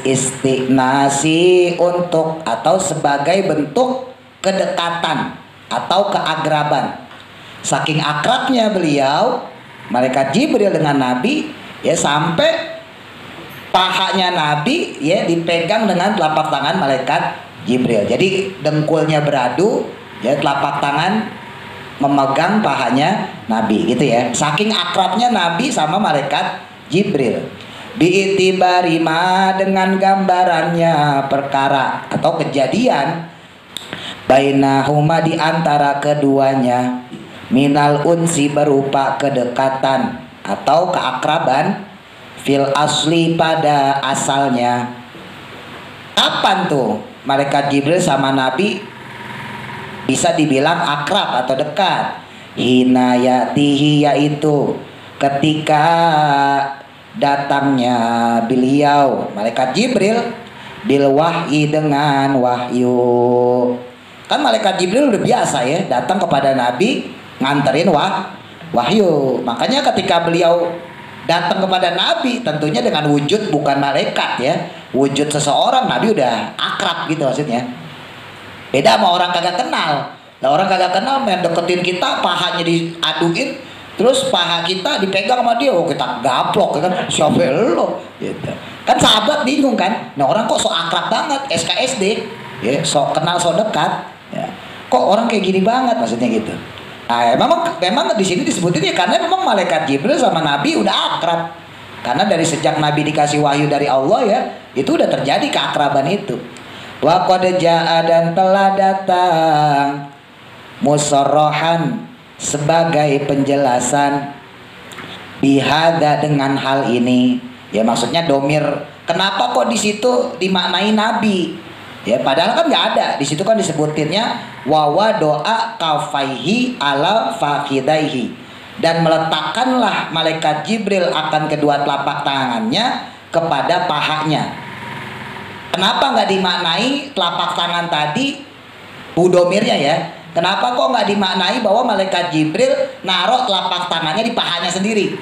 istiqnasi untuk atau sebagai bentuk kedekatan atau keagraban. Saking akrabnya beliau malaikat Jibril dengan Nabi ya, sampai pahanya Nabi ya dipegang dengan telapak tangan malaikat Jibril. Jadi dengkulnya beradu ya, telapak tangan memegang pahanya Nabi gitu ya. Saking akrabnya Nabi sama malaikat Jibril. Bi'itibari ma dengan gambarannya perkara atau kejadian bainahuma di antara keduanya, minal unsi berupa kedekatan atau keakraban, fil asli pada asalnya. Kapan tuh malaikat Jibril sama Nabi bisa dibilang akrab atau dekat? Hinayatihi, yaitu ketika datangnya beliau malaikat Jibril bil wahyi dengan wahyu. Kan malaikat Jibril udah biasa ya datang kepada Nabi nganterin wahyu. Makanya ketika beliau datang kepada Nabi tentunya dengan wujud bukan malaikat ya, wujud seseorang, Nabi udah akrab gitu maksudnya. Beda sama orang kagak kenal. Nah orang kagak kenal main deketin kita, pahanya diaduin, terus paha kita dipegang sama dia, oh kita gaplok kan, siapa lo gitu. Kan sahabat bingung kan, nah orang kok so akrab banget, SKSD ya, so kenal so dekat ya. Kok orang kayak gini banget maksudnya gitu. Nah, memang di sini disebutin ya karena memang malaikat Jibril sama Nabi udah akrab. Karena dari sejak Nabi dikasih wahyu dari Allah ya, itu udah terjadi keakraban itu. Wa qad jaa dan telah datang musarrahan sebagai penjelasan bihada dengan hal ini. Ya maksudnya domir. Kenapa kok di situ dimaknai Nabi? Ya padahal kan nggak ada. Di situ kan disebutinnya wawa doa kafaihi ala fakhidaihi, dan meletakkanlah malaikat Jibril akan kedua telapak tangannya kepada pahanya. Kenapa nggak dimaknai telapak tangan tadi budomirnya ya? Kenapa kok nggak dimaknai bahwa malaikat Jibril naruh telapak tangannya di pahanya sendiri?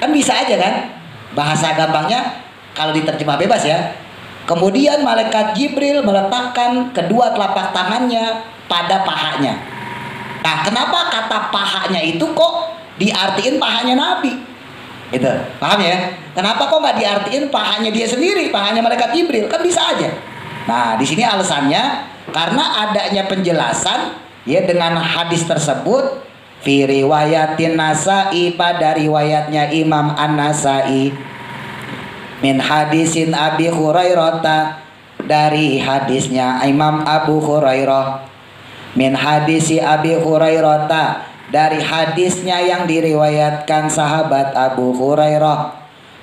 Kan bisa aja kan? Bahasa gampangnya kalau diterjemah bebas ya. Kemudian malaikat Jibril meletakkan kedua telapak tangannya pada pahanya. Nah, kenapa kata pahanya itu kok diartiin pahanya Nabi? Gitu, paham ya? Kenapa kok nggak diartiin pahanya dia sendiri, pahanya malaikat Jibril? Kan bisa aja. Nah, di sini alasannya karena adanya penjelasan ya dengan hadis tersebut Fi riwayatin Nasa'i, pada riwayatnya Imam An-Nasa'i, min hadisin Abi Hurairah, dari hadisnya Imam Abu Hurairah, min hadisi Abi Hurairah, dari hadisnya yang diriwayatkan sahabat Abu Hurairah,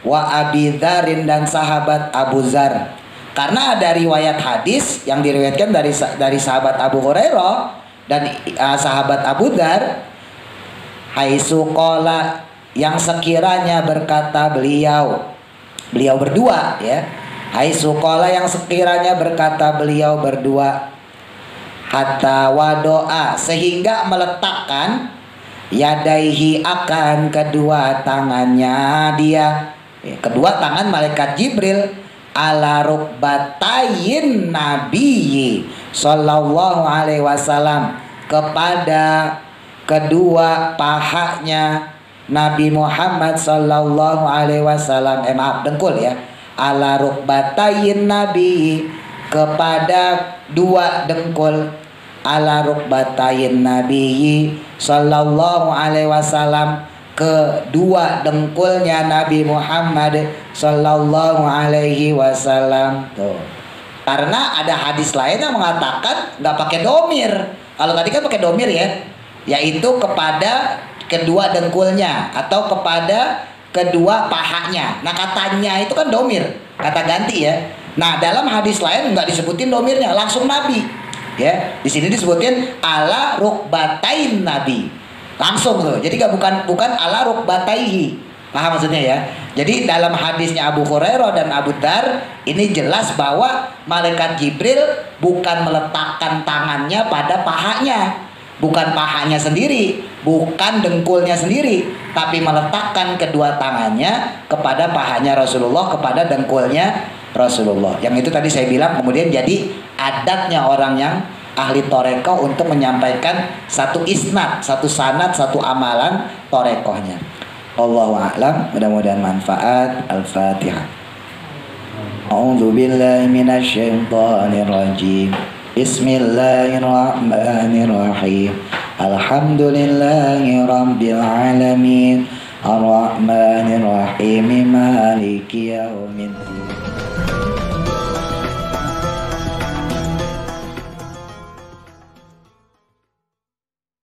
wa Abi Dzarin, dan sahabat Abu Dzar. Karena ada riwayat hadis yang diriwayatkan dari sahabat Abu Hurairah dan sahabat Abu Dzar, haitsu qala, yang sekiranya berkata beliau berdua ya, haitsu qala, yang sekiranya berkata beliau berdua, hatta wadoa, sehingga meletakkan, yadaihi, akan kedua tangannya dia, kedua tangan malaikat Jibril, ala rukbatayin nabiyyi sallallahu alaihi wasallam, kepada kedua pahanya Nabi Muhammad sallallahu alaihi wasallam, maaf, dengkul ya, ala rukbatayin nabiyyi, kepada dua dengkul, ala rukbatayin nabiyyi sallallahu alaihi wasallam, kedua dengkulnya Nabi Muhammad sallallahu alaihi wasallam. Tuh. Karena ada hadis lain yang mengatakan nggak pakai domir. Kalau tadi kan pakai domir ya, yaitu kepada kedua dengkulnya atau kepada kedua pahanya. Nah, katanya itu kan domir, kata ganti ya. Nah, dalam hadis lain nggak disebutin domirnya, langsung Nabi. Ya, di sini disebutin ala rukbatain Nabi. Langsung tuh. Jadi bukan ala rukbataihi. Paham maksudnya ya? Jadi dalam hadisnya Abu Hurairah dan Abu Dzar ini jelas bahwa malaikat Jibril bukan meletakkan tangannya pada pahanya, bukan pahanya sendiri, bukan dengkulnya sendiri, tapi meletakkan kedua tangannya kepada pahanya Rasulullah, kepada dengkulnya Rasulullah. Yang itu tadi saya bilang kemudian jadi adatnya orang yang ahli toreko untuk menyampaikan satu isnad, satu sanad, satu amalan torekohnya. Allahu a'lam, mudah-mudahan manfaat. Al-Fatihah. A'udzu billahi minasy syaithanir rajim. Bismillahirrahmanirrahim. Alhamdulillahi rabbil alamin. Ar-Rahmanir Rahim. Maliki yaumiddin.